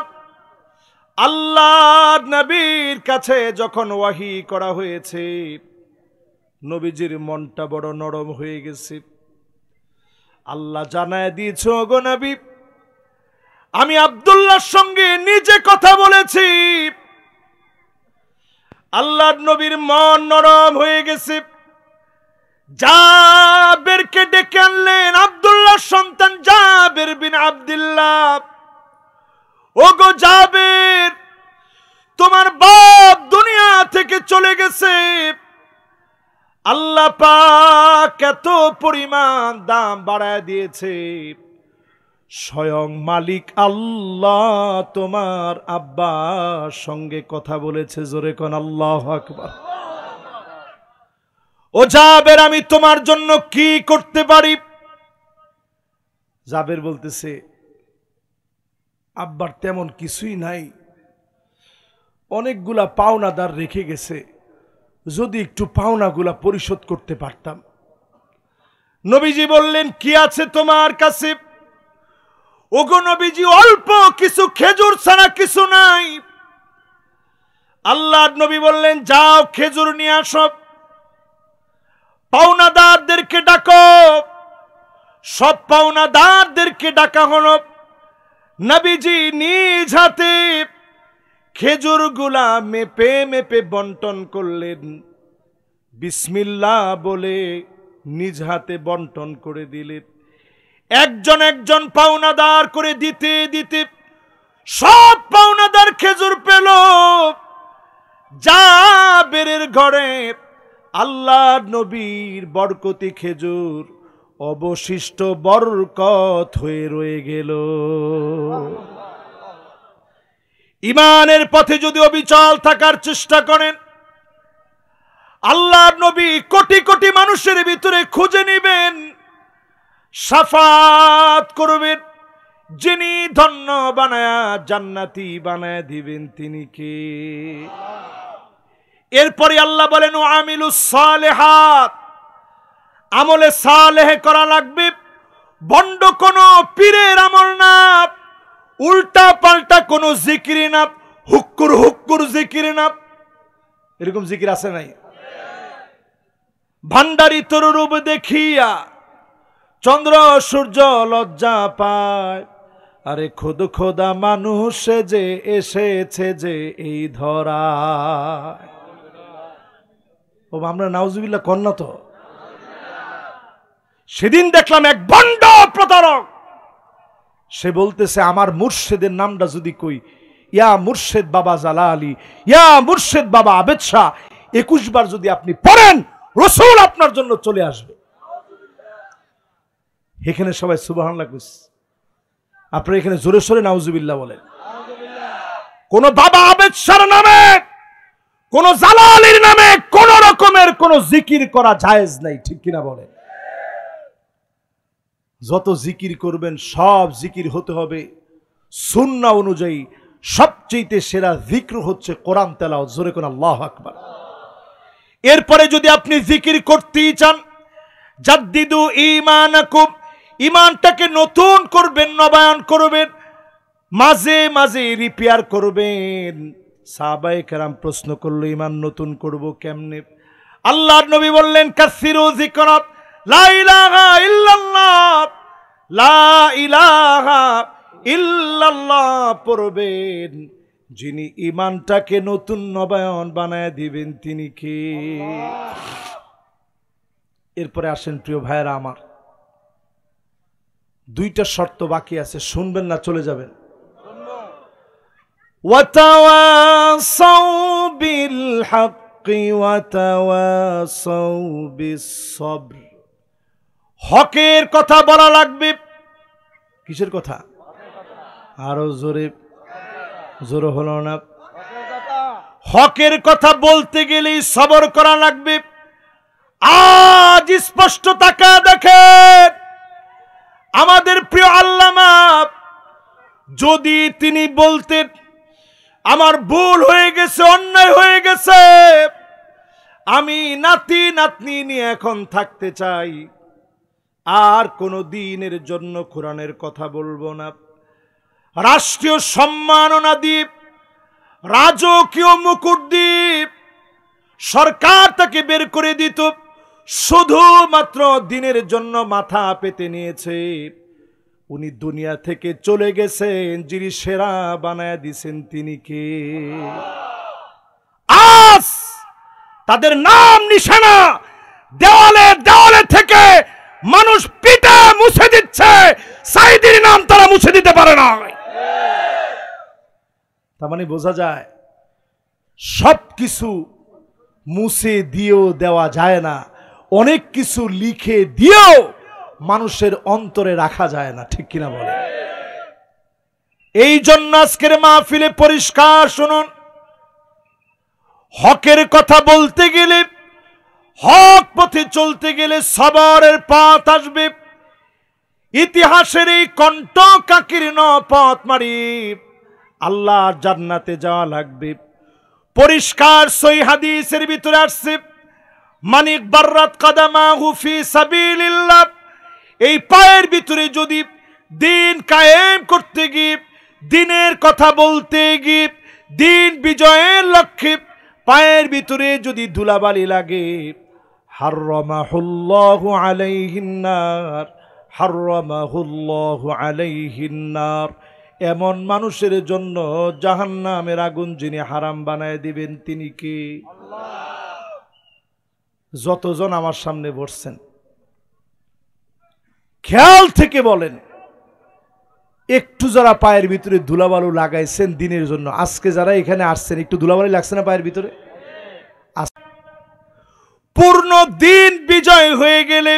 আল্লাহর নবীর কাছে যখন ওয়াহি করা হয়েছে, নবীজির মনটা বড় নরম হয়ে গেছে। আল্লাহ জানায় দিয়েছে, ওগো নবী, আমি আব্দুল্লাহর সঙ্গে নিজে কথা বলেছি। আল্লাহর নবীর মন নরম হয়ে গেছে। জাবেরকে ডেকে আনলেন, আব্দুল্লাহর সন্তান জাবের বিন আব্দুল্লাহ, ওগো জাবের, তোমার বাপ দুনিয়া থেকে চলে গেছে, আল্লাহ পাক এত পরিমাণ দাম বাড়ায় দিয়েছে, স্বয়ং মালিক আল্লাহ তোমার আব্বার সঙ্গে কথা বলেছে। জোরে কোন আল্লাহু আকবার। ও জাবের, আমি তোমার জন্য কি করতে পারি? জাবের বলতেছে, আব্বার তেমন কিছুই নাই, অনেকগুলা পাওনাদার রেখে গেছে, যদি একটু পাওনাগুলা পরিশোধ করতে পারতাম। নবীজি বললেন, কি আছে তোমার কাছে? ওগো নবীজি, অল্প কিছু খেজুর ছাড়া কিছু নাই। আল্লাহর নবী বললেন, যাও খেজুর নিয়ে আসো, পাওনাদারদেরকে ডাকো। সব পাওনাদারদেরকে ডাকা হলো। নবীজি নিজ হাতে খেজুরগুলা মেপে মেপে বন্টন করলেন, বিসমিল্লাহ বলে নিজ হাতে বন্টন করে দিলেন। একজন একজন পাওনাদার করে দিতে দিতে সব পাওনাদার খেজুর পেল। জাবেরের ঘরে আল্লাহর নবীর বরকতি খেজুর অবশিষ্ট বরকত হয়ে রয়ে গেল। ইমানের পথে যদি অবিচল থাকার চেষ্টা করেন, আল্লাহর নবী কোটি কোটি মানুষের ভিতরে খুঁজে নিবেন, শাফাত করবেন। যিনি ধন্য বানায়া জান্নাতি বানায়া দিবেন তিনি কে? এরপরে আল্লাহ বলেন, ও আমিলুস সালেহাত, আমলে সালেহ করা লাগবে। বন্ড কোন পীরের আমল না, উল্টা পাল্টা কোন জিকির না, হুক্কুর হুক্কুর জিকির না। এরকম জিকির আছে নাই? ভান্ডারি তরুরূপ দেখিয়া চন্দ্র সূর্য লজ্জা পায়, আরে খোদ খোদা মানুষ যে এসেছে যে এই ধরায়। ও আমরা নাউজুবিল্লাহ কন্যা তো। সেদিন দেখলাম এক ভণ্ড প্রতারক, সে বলতেছে, আমার মুর্শেদের নামটা যদি কই, ইয়া মুর্শেদ বাবা জালালি, ইয়া মুর্শেদ বাবা আবেদ শাহ, 21 বার যদি আপনি পড়েন, রাসূল আপনার জন্য চলে আসবে। এখানে সবাই সুবহানাল্লাহ কইস, আপনারা এখানে জোরে সোরে নাউজুবিল্লাহ বলেন। কোন বাবা আবেদ শাহর নামে, কোন জালালির নামে কোন রকমের কোন জিকির করা জায়েজ নাই, ঠিক কিনা বলেন? যত জিকির করবেন সব জিকির হতে হবে সুন্নাহ অনুযায়ী সবচেয়ে সেরা জিক্র হচ্ছে কোরআন তেলাওয়াত। জোরে কোন আল্লাহু আকবার। এরপরে যদি আপনি জিকির করতেই চান, জাদ্দিদু ঈমানাকুম, ঈমানটাকে নতুন করবেন, নবায়ন করবেন, মাঝে মাঝে রিপেয়ার করবেন। সাহাবায়ে কেরাম প্রশ্ন করলো, ঈমান নতুন করব কেমনে? আল্লাহর নবী বললেন, কাসিরু যিকরাত লা ইলাহা ইল্লাল্লাহ, লা ইলাহা ইল্লাল্লাহ পড়বেন। যিনি ঈমানটাকে নতুন নবায়ন বানায় দিবেন তিনি কে? এরপরে আসেন প্রিয় ভাইয়েরা আমার, দুইটা শর্ত বাকি আছে, শুনবেন না চলে যাবেন। ওয়াতাওয়াসাউ বিল হাক্কি ওয়াতাওয়াসাউ বিস সবর। হকের কথা বলা লাগবে। কিসের কথা? আরো জোরে, জোরে হলো না। হকের কথা বলতে গেলেই সবর করা লাগবে। আজ স্পষ্ট তাকা দেখেন, আমাদের প্রিয় আল্লামা যদি তিনি বলতেন আমার ভুল হয়ে গেছে, অন্যায় হয়ে গেছে, আমি নাতি নাতনি নিয়ে এখন থাকতে চাই, আর কোনো দিনের জন্য কোরআনের কথা বলবো না, রাষ্ট্রীয় সম্মাননা দ্বীপ, রাজকীয় মুকুট দ্বীপ, সরকার তাকে বের করে দিত, শুধুমাত্র দিনের জন্য মাথা পেতে নিয়েছে, উনি দুনিয়া থেকে চলে গেছেন, যিনি সেরা বানায় দিছেন তিনি কে? আজ তাদের নাম নিশানা দেওয়ালে দেওয়ালে থেকে মানুষ পিটা মুছে দিচ্ছে, সাইদির নাম তারা মুছে দিতে পারে না। তার মানে বোঝা যায় সবকিছু মুছে দিয়েও দেওয়া যায় না, অনেক কিছু লিখে দিয়েও মানুষের অন্তরে রাখা যায় না, ঠিক কিনা বলে? এই জন্য আজকের মাহফিলে পরিষ্কার শুনুন, হকের কথা বলতে গেলে, হক পথে চলতে গেলে সবরের পথ আসবে। ইতিহাসের এই কণ্ঠ কাকীর্ণ পথ মারি আল্লাহর জান্নাতে যাওয়া লাগবে। পরিষ্কার সহিহ হাদিসের ভিতরে আসছে, মানিক বাররাত কাদামাহু ফি সাবিলিল্লাহ, এই পায়ের ভিতরে যদি দিন কায়েম করতে গিয়ে, দিনের কথা বলতে গিয়ে, দিন বিজয়ের লক্ষ্যে পায়ের ভিতরে যদি ধুলাবালি লাগে, হাররামাহুল্লাহু আলাইহিন নার, হাররামাহুল্লাহু আলাইহিন নার, এমন মানুষের জন্য জাহান্নামের আগুন যিনি হারাম বানায় দিবেন তিনি কে? যতজন আমার সামনে বসছেন খেয়াল থেকে বলেন, একটু যারা পায়ের ভিতরে ধুলাবালু লাগাইছেন দিনের জন্য, আজকে যারা এখানে আসছেন একটু ধুলাবালু লাগছে না পায়ের ভিতরে? পূর্ণ দিন বিজয় হয়ে গেলে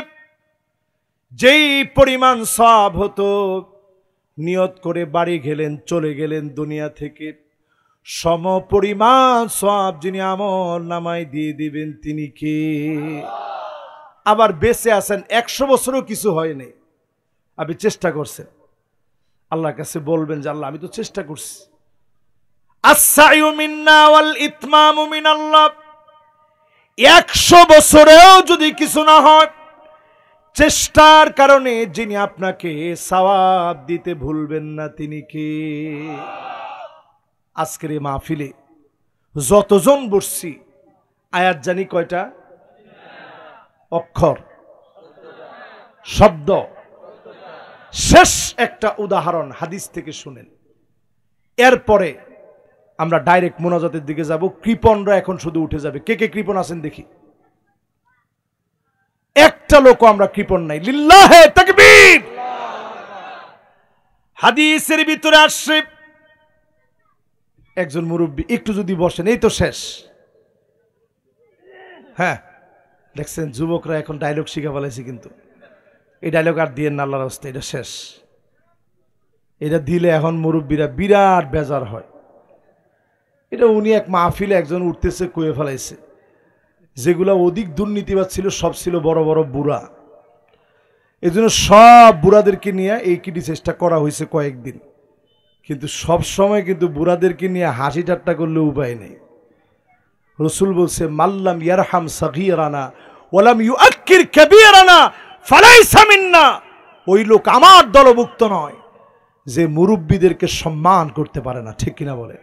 যেই পরিমাণ সওয়াব হতো, নিয়ত করে বাড়ি গেলেন, চলে গেলেন দুনিয়া থেকে, সম পরিমাণ সওয়াব যিনি আমল নামায় দিয়ে দিবেন তিনি কে? আবার বেঁচে আছেন, 100 বছরও কিছু হয়নি, আপনি চেষ্টা করছেন, আল্লাহর কাছে বলবেন যে আল্লাহ আমি তো চেষ্টা করছি। আস-সাইয়ু মিন্না ওয়াল ইতমামু মিনাল্লাহ। 100 বছরেও যদি কিছু না হয়, চেষ্টার কারণে যিনি আপনাকে সওয়াব দিতে ভুলবেন না তিনি কে? আজকের এই মাহফিলে যতজন বসছি আয়াত জানি কয়টা? অক্ষর, শব্দ। শেষ একটা উদাহরণ হাদিস থেকে শুনেন, এরপরে আমরা ডাইরেক্ট মোনাজাতের দিকে যাব। কৃপণরা এখন শুধু উঠে যাবে। কে কে কৃপণ আছেন দেখি? একটা লোক আমরা কৃপণ নাই। লিল্লাহে তাকবীর। হাদিসের ভিতরে আসছে একজন মুরব্বী, একটু যদি বসেন, এই তো শেষ। হ্যাঁ দেখছেন যুবকরা এখন ডায়লগ শিখে ফেলেছে, কিন্তু এই ডায়লগ আর দিয়ে না আল্লাহর রাস্তায়, এটা শেষ। এটা দিলে এখন মুরব্বীরা বিরাট বেজার হয়। এটা উনি এক মাহফিলে একজন উঠতেছে কয়ে ফেলাইছে, যেগুলো অধিক দুর্নীতিবাদ ছিল সব ছিল বড় বড় বুড়া। এই জন্য সব বুড়াদেরকে নিয়ে এই কিটি চেষ্টা করা হয়েছে কয়েকদিন, কিন্তু সব সময় কিন্তু বুড়াদেরকে নিয়ে হাসি ঠাট্টা করলে উপায় নেই। রসুল বলছে মাল্লাম ইয়ারহাম সাগীরানা ওয়ালাম ইউআক্কির কাবীরানা ফালাইসা মিন্না, ওই লোক আমার দলভুক্ত নয় যে মুরব্বীদেরকে সম্মান করতে পারে না। ঠিক কিনা বলে?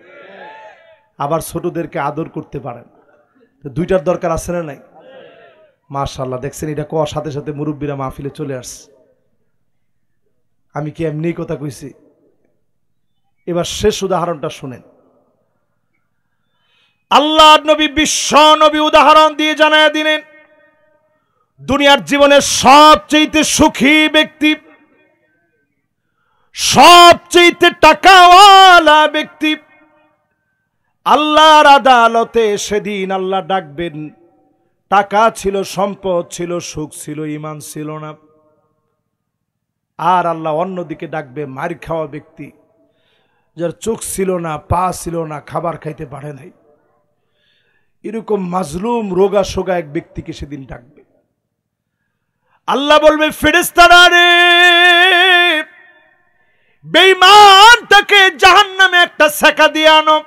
আবার ছোটদেরকে আদর করতে পারে না। তো দুইটার দরকার আছে না নাই? মাশাআল্লাহ, দেখছেন এটা কোয়ার সাথে সাথে মুরব্বীরা মাহফিলে চলে আসছে। আমি কি এমনি কথা কইছি? এবার শেষ উদাহরণটা শুনেন। আল্লাহ নবী বিশ্ব নবী উদাহরণ দিয়ে জানায় দিলেন দুনিয়ার জীবনের সবচেয়ে সুখী ব্যক্তি, সবচেয়ে টাকাওয়ালা ব্যক্তি আল্লাহর আদালতে সেদিন আল্লাহ ডাকবেন। টাকা ছিল, সম্পদ ছিল, সুখ ছিল, ঈমান ছিল না। আর আল্লাহ অন্যদিকে ডাকবে মার খাওয়া ব্যক্তি, যার চোখ ছিল না, পা ছিল না, খাবার খাইতে পারে নাই। এরকম মাজলুম রোগা সোগা এক ব্যক্তিকে সেদিন ডাকবে। আল্লাহ বলবে ফেরেশতারা রে, বেঈমানটাকে জাহান্নামে একটা সেকা দিয়ে আনো।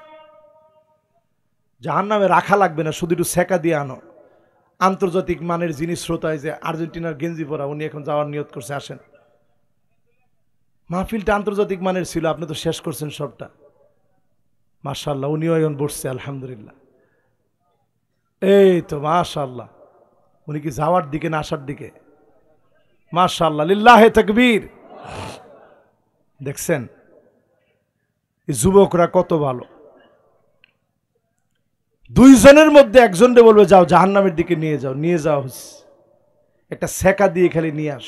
জাহান্নামে রাখা লাগবে না, শুধু একটু সেকা দিয়ে আনো। আন্তর্জাতিক মানের যিনি শ্রোতায় যে আর্জেন্টিনার গেঞ্জি পরা, উনি এখন যাওয়ার নিয়ত করছে, আসেন। মাহফিলটা আন্তর্জাতিক মানের ছিল, আপনি তো শেষ করছেন সবটা। মাশাআল্লাহ, উনিও এখন বসছে, আলহামদুলিল্লাহ। এই তো মাশাআল্লাহ, উনি কি যাওয়ার দিকে না আসার দিকে? মাশাআল্লাহ, লিল্লাহে তাকবীর। দেখছেন এই যুবকরা কত ভালো। দুইজনের মধ্যে একজনকে বলবে যাও জাহান্নামের দিকে নিয়ে যাও, নিয়ে যাও, একটা সেকা দিয়ে খালি নিয়ে আস।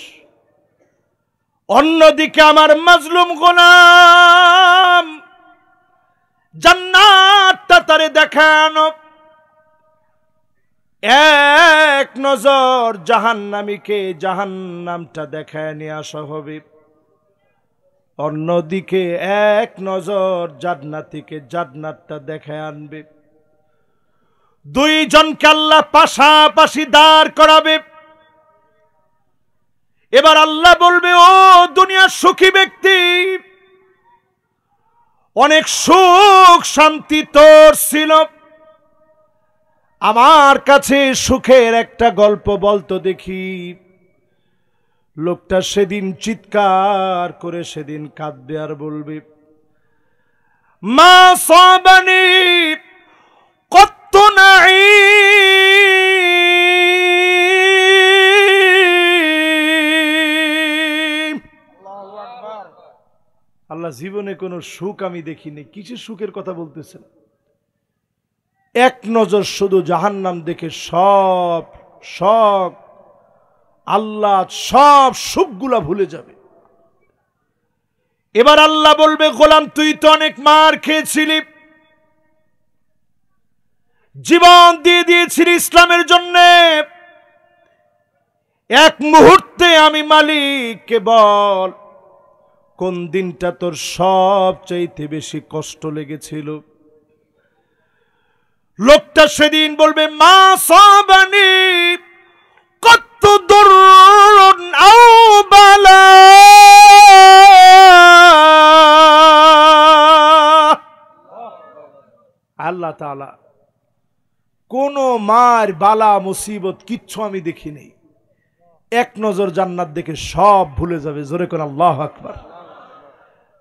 অন্যদিকে আমার মাজলুম গোলাম জান্নাতটা তারে দেখানো, এক নজর জাহান্নামীকে জাহান্নামটা দেখায় নিয়ে আসা হবে। অন্যদিকে এক নজর জান্নাতীকে জান্নাতটা দেখায় আনবে। দুইজনকে আল্লাহ পাশাপাশি দাঁড় করাবে। এবার আল্লাহ বলবে ও দুনিয়ার সুখী ব্যক্তি, অনেক সুখ শান্তি তোর ছিল, আমার কাছে সুখের একটা গল্প বলতো দেখি। লোকটা সেদিন চিৎকার করে সেদিন কাঁদবে আর বলবে মা সাবানি কত নাই, আল্লাহ জীবনে কোনো সুখ আমি দেখিনি। কিসের সুখের কথা বলতেছেন? এক নজর শুধু জাহান্নাম দেখে সব শখ আল্লাহ সব সুখগুলা ভুলে যাবে। এবার আল্লাহ বলবে গোলাম তুই তো অনেক মার খেয়েছিলি, জীবন দিয়ে দিয়েছিলি ইসলামের জন্য, এক মুহূর্তে আমি মালিককে বল কোন দিনটা তোর সবচাইতে বেশি কষ্ট লেগেছিল। লোকটা সেদিন বলবে মা সাবানি কত দুরুন আও বালা, আল্লাহ তাআলা কোন মার বালা মুসিবত কিচ্ছু আমি দেখিনি, এক নজর জান্নাত দেখে সব ভুলে যাবে। জোরে কোন আল্লাহু আকবার।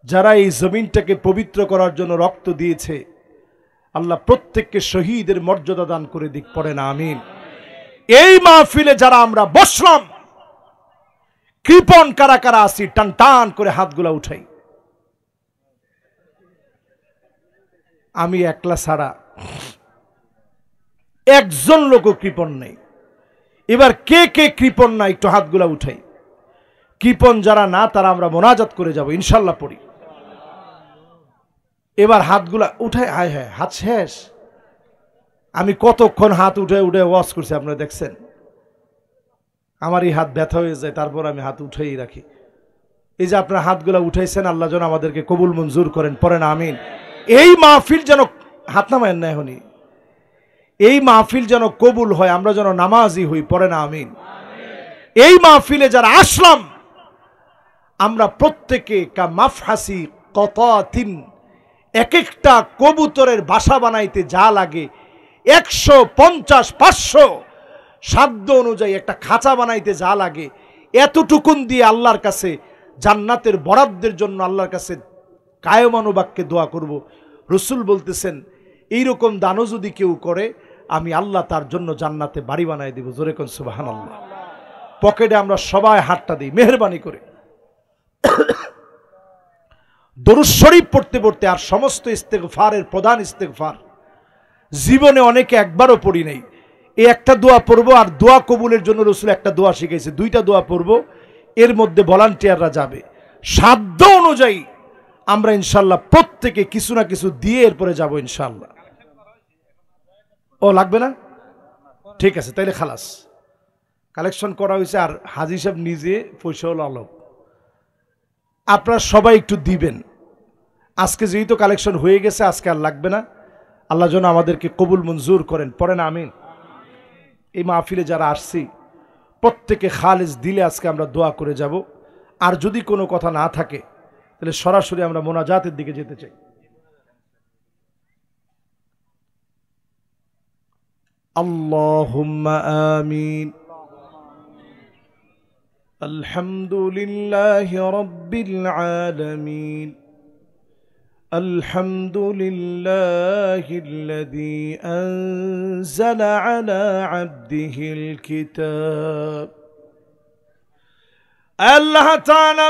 যারা এই জমিনটাকে পবিত্র করার জন্য রক্ত দিয়েছে আল্লাহ প্রত্যেককে শহীদের মর্যাদা দান করে দিক, পড়ে না আমিন। এই মাহফিলে যারা আমরা বসলাম, কৃপণ কারা কারা আছি টান টান করে হাতগুলা উঠাই। আমি একলা ছাড়া একজন লোকও কৃপণ নেই। এবার কে কে কৃপণ না একটু হাতগুলা উঠাই। কৃপণ যারা না তারা আমরা মোনাজাত করে যাব ইনশাল্লাহ পড়ি। এবার হাতগুলা উঠাই। হায় হায়, হাত শেষ। আমি কতক্ষণ হাত উঠে উঠে ওয়াজ করছি আপনারা দেখছেন। আমার এই হাত ব্যথা হয়ে যায়, তারপর আমি হাত উঠেই রাখি। এই যে আপনারা হাতগুলা উঠাইছেন, আল্লাহ যেন আমাদেরকে কবুল মঞ্জুর করেন, পড়েন আমিন। এই মাহফিল যেন হাত নামায়েন না এখনই, এই মাহফিল যেন কবুল হয়, আমরা যেন নামাজি হই, পড়েন আমিন। এই মাহফিলে যারা আসলাম আমরা প্রত্যেকে কা মাফহাসি কতাতিন, এক একটা কবুতরের বাসা বানাইতে যা লাগে 150-500 সাধ্য অনুযায়ী একটা খাঁচা বানাইতে যা লাগে, এতটুকুন দিয়ে আল্লাহর কাছে জান্নাতের বরাদ্দের জন্য আল্লাহর কাছে কায়মানুবাক্যে দোয়া করব। রসুল বলতেছেন এইরকম দানও যদি কেউ করে আমি আল্লাহ তার জন্য জান্নাতে বাড়ি বানাই দিব। জোরে কোন সুবহানাল্লাহ। পকেটে আমরা সবাই হাতটা দিই মেহেরবানি করে। দরুদ শরীফ পড়তে পড়তে, আর সমস্ত ইস্তেগফারের প্রধান ইস্তেগফার জীবনে অনেকে একবারও পড়ি নাই, এই একটা দোয়া পড়বো। আর দোয়া কবুলের জন্য রসুল একটা দোয়া শিখাইছে, 2টা দোয়া পড়বো। এর মধ্যে ভলান্টিয়াররা যাবে, সাধ্য অনুযায়ী আমরা ইনশাল্লাহ প্রত্যেকে কিছু না কিছু দিয়ে এরপরে যাবো ইনশাল্লাহ। ও লাগবে না? ঠিক আছে, তাইলে খালাস, কালেকশন করা হয়েছে। আর হাজী সাহেব নিজে পয়সা হলো আলোক, আপনারা সবাই একটু দিবেন। আজকে যেহেতু কালেকশন হয়ে গেছে, আজকে আর লাগবে না। আল্লাহ যেন আমাদেরকে কবুল মঞ্জুর করেন, পড়েন আমিন। এই মাহফিলে যারা আসছি প্রত্যেকে খালেস দিলে আজকে আমরা দোয়া করে যাব। আর যদি কোনো কথা না থাকে তাহলে সরাসরি আমরা মোনাজাতের দিকে যেতে চাই। আল্লাহুম্মা আমিন। আলহামদুলিল্লাহি রাব্বিল আলামিন। الحمد لله الذي أنزل على عبده الكتاب। আল্লাহ তাআলা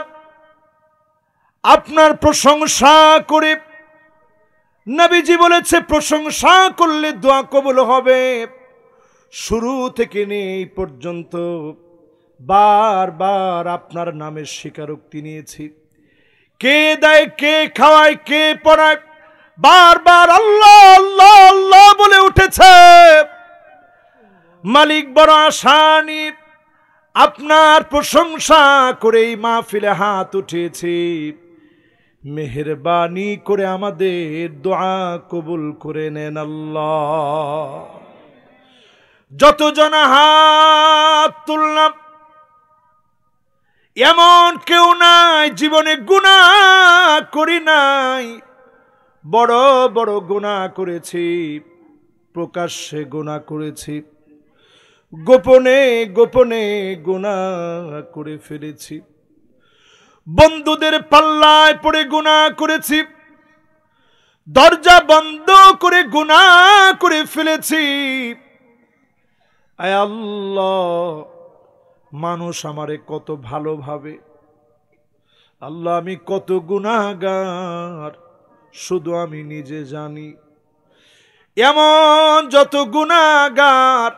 আপনার প্রশংসা করে, নবীজি বলেছে প্রশংসা করলে দোয়া কবুল হবে। শুরু থেকে নিয়ে এই পর্যন্ত বারবার আপনার নামের স্বীকারোক্তি নিয়েছি। কে দেয়, কে খাওয়ায়, কে পড়ায়, বারবার আল্লাহ আল্লাহ আল্লাহ বলে উঠেছে। মালিক বড় আসানি আপনার প্রশংসা করে এই মাহফিলে হাত উঠেছি। মেহেরবানি করে আমাদের দোয়া কবুল করে নেন আল্লাহ। যতজন হাত তুললাম এমন কেউ নাই জীবনে গুনাহ করি নাই। বড় বড় গুনাহ করেছি, প্রকাশ্যে গুনাহ করেছি, গোপনে গোপনে গুনাহ করে ফেলেছি। বন্ধুদের পাল্লায় পড়ে গুনাহ করেছি, দরজা বন্ধ করে গুনাহ করে ফেলেছি। আয় আল্লাহ, মানুষ আমারে কত ভালোভাবে, আল্লাহ আমি কত গুনাহগার শুধু আমি নিজে জানি। এমন যত গুনাহগার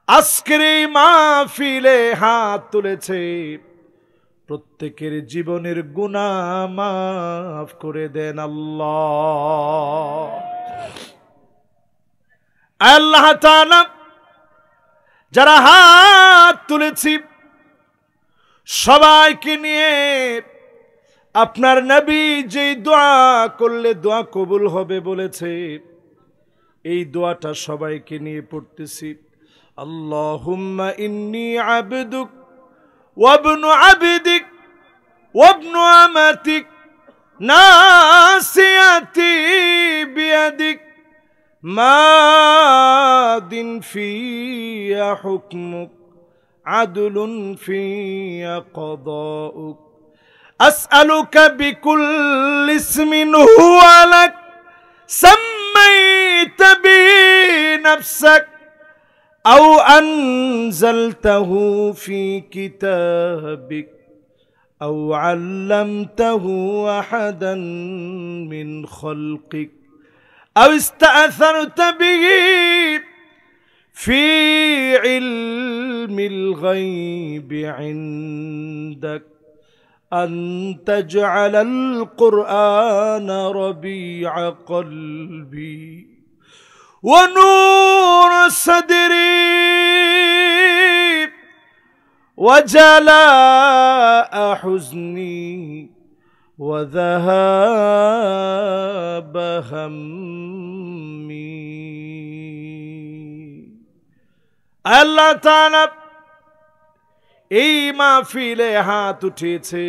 আজকের এই মাহফিলে হাত তুলেছে, প্রত্যেকের জীবনের গুনাহ মাফ করে দেন আল্লাহ। আল্লাহ তাআলা যারা হাত তুলেছি সবাইকে নিয়ে আপনার নবী যে দোয়া করলে দোয়া কবুল হবে বলেছে, এই দোয়াটা সবাইকে নিয়ে পড়তেছি। আল্লাহুম্মা ইন্নী আবদুক ওয়া ইবনু আবদিক ওয়া ইবনু আমাতিক নাসিয়াতি বিয়াদিক মাদিন ফিয়া হুকমুক আদলুন ফিয়া কদাউক আসআলুকা বিকুল্লি ইসমিন হুয়া লাক সাম্মাইতা বিনাফসিক আও আনজালতাহু ফি কিতাবিক আও আল্লামতাহু আহাদান মিন খালকিক أو استأثرت به في علم الغيب عندك أن تجعل القرآن ربيع قلبي ونور صدري وجلاء حزني وذهاب همي। আল্লাহ তাআলা এই মাহফিলে হাত উঠেছে।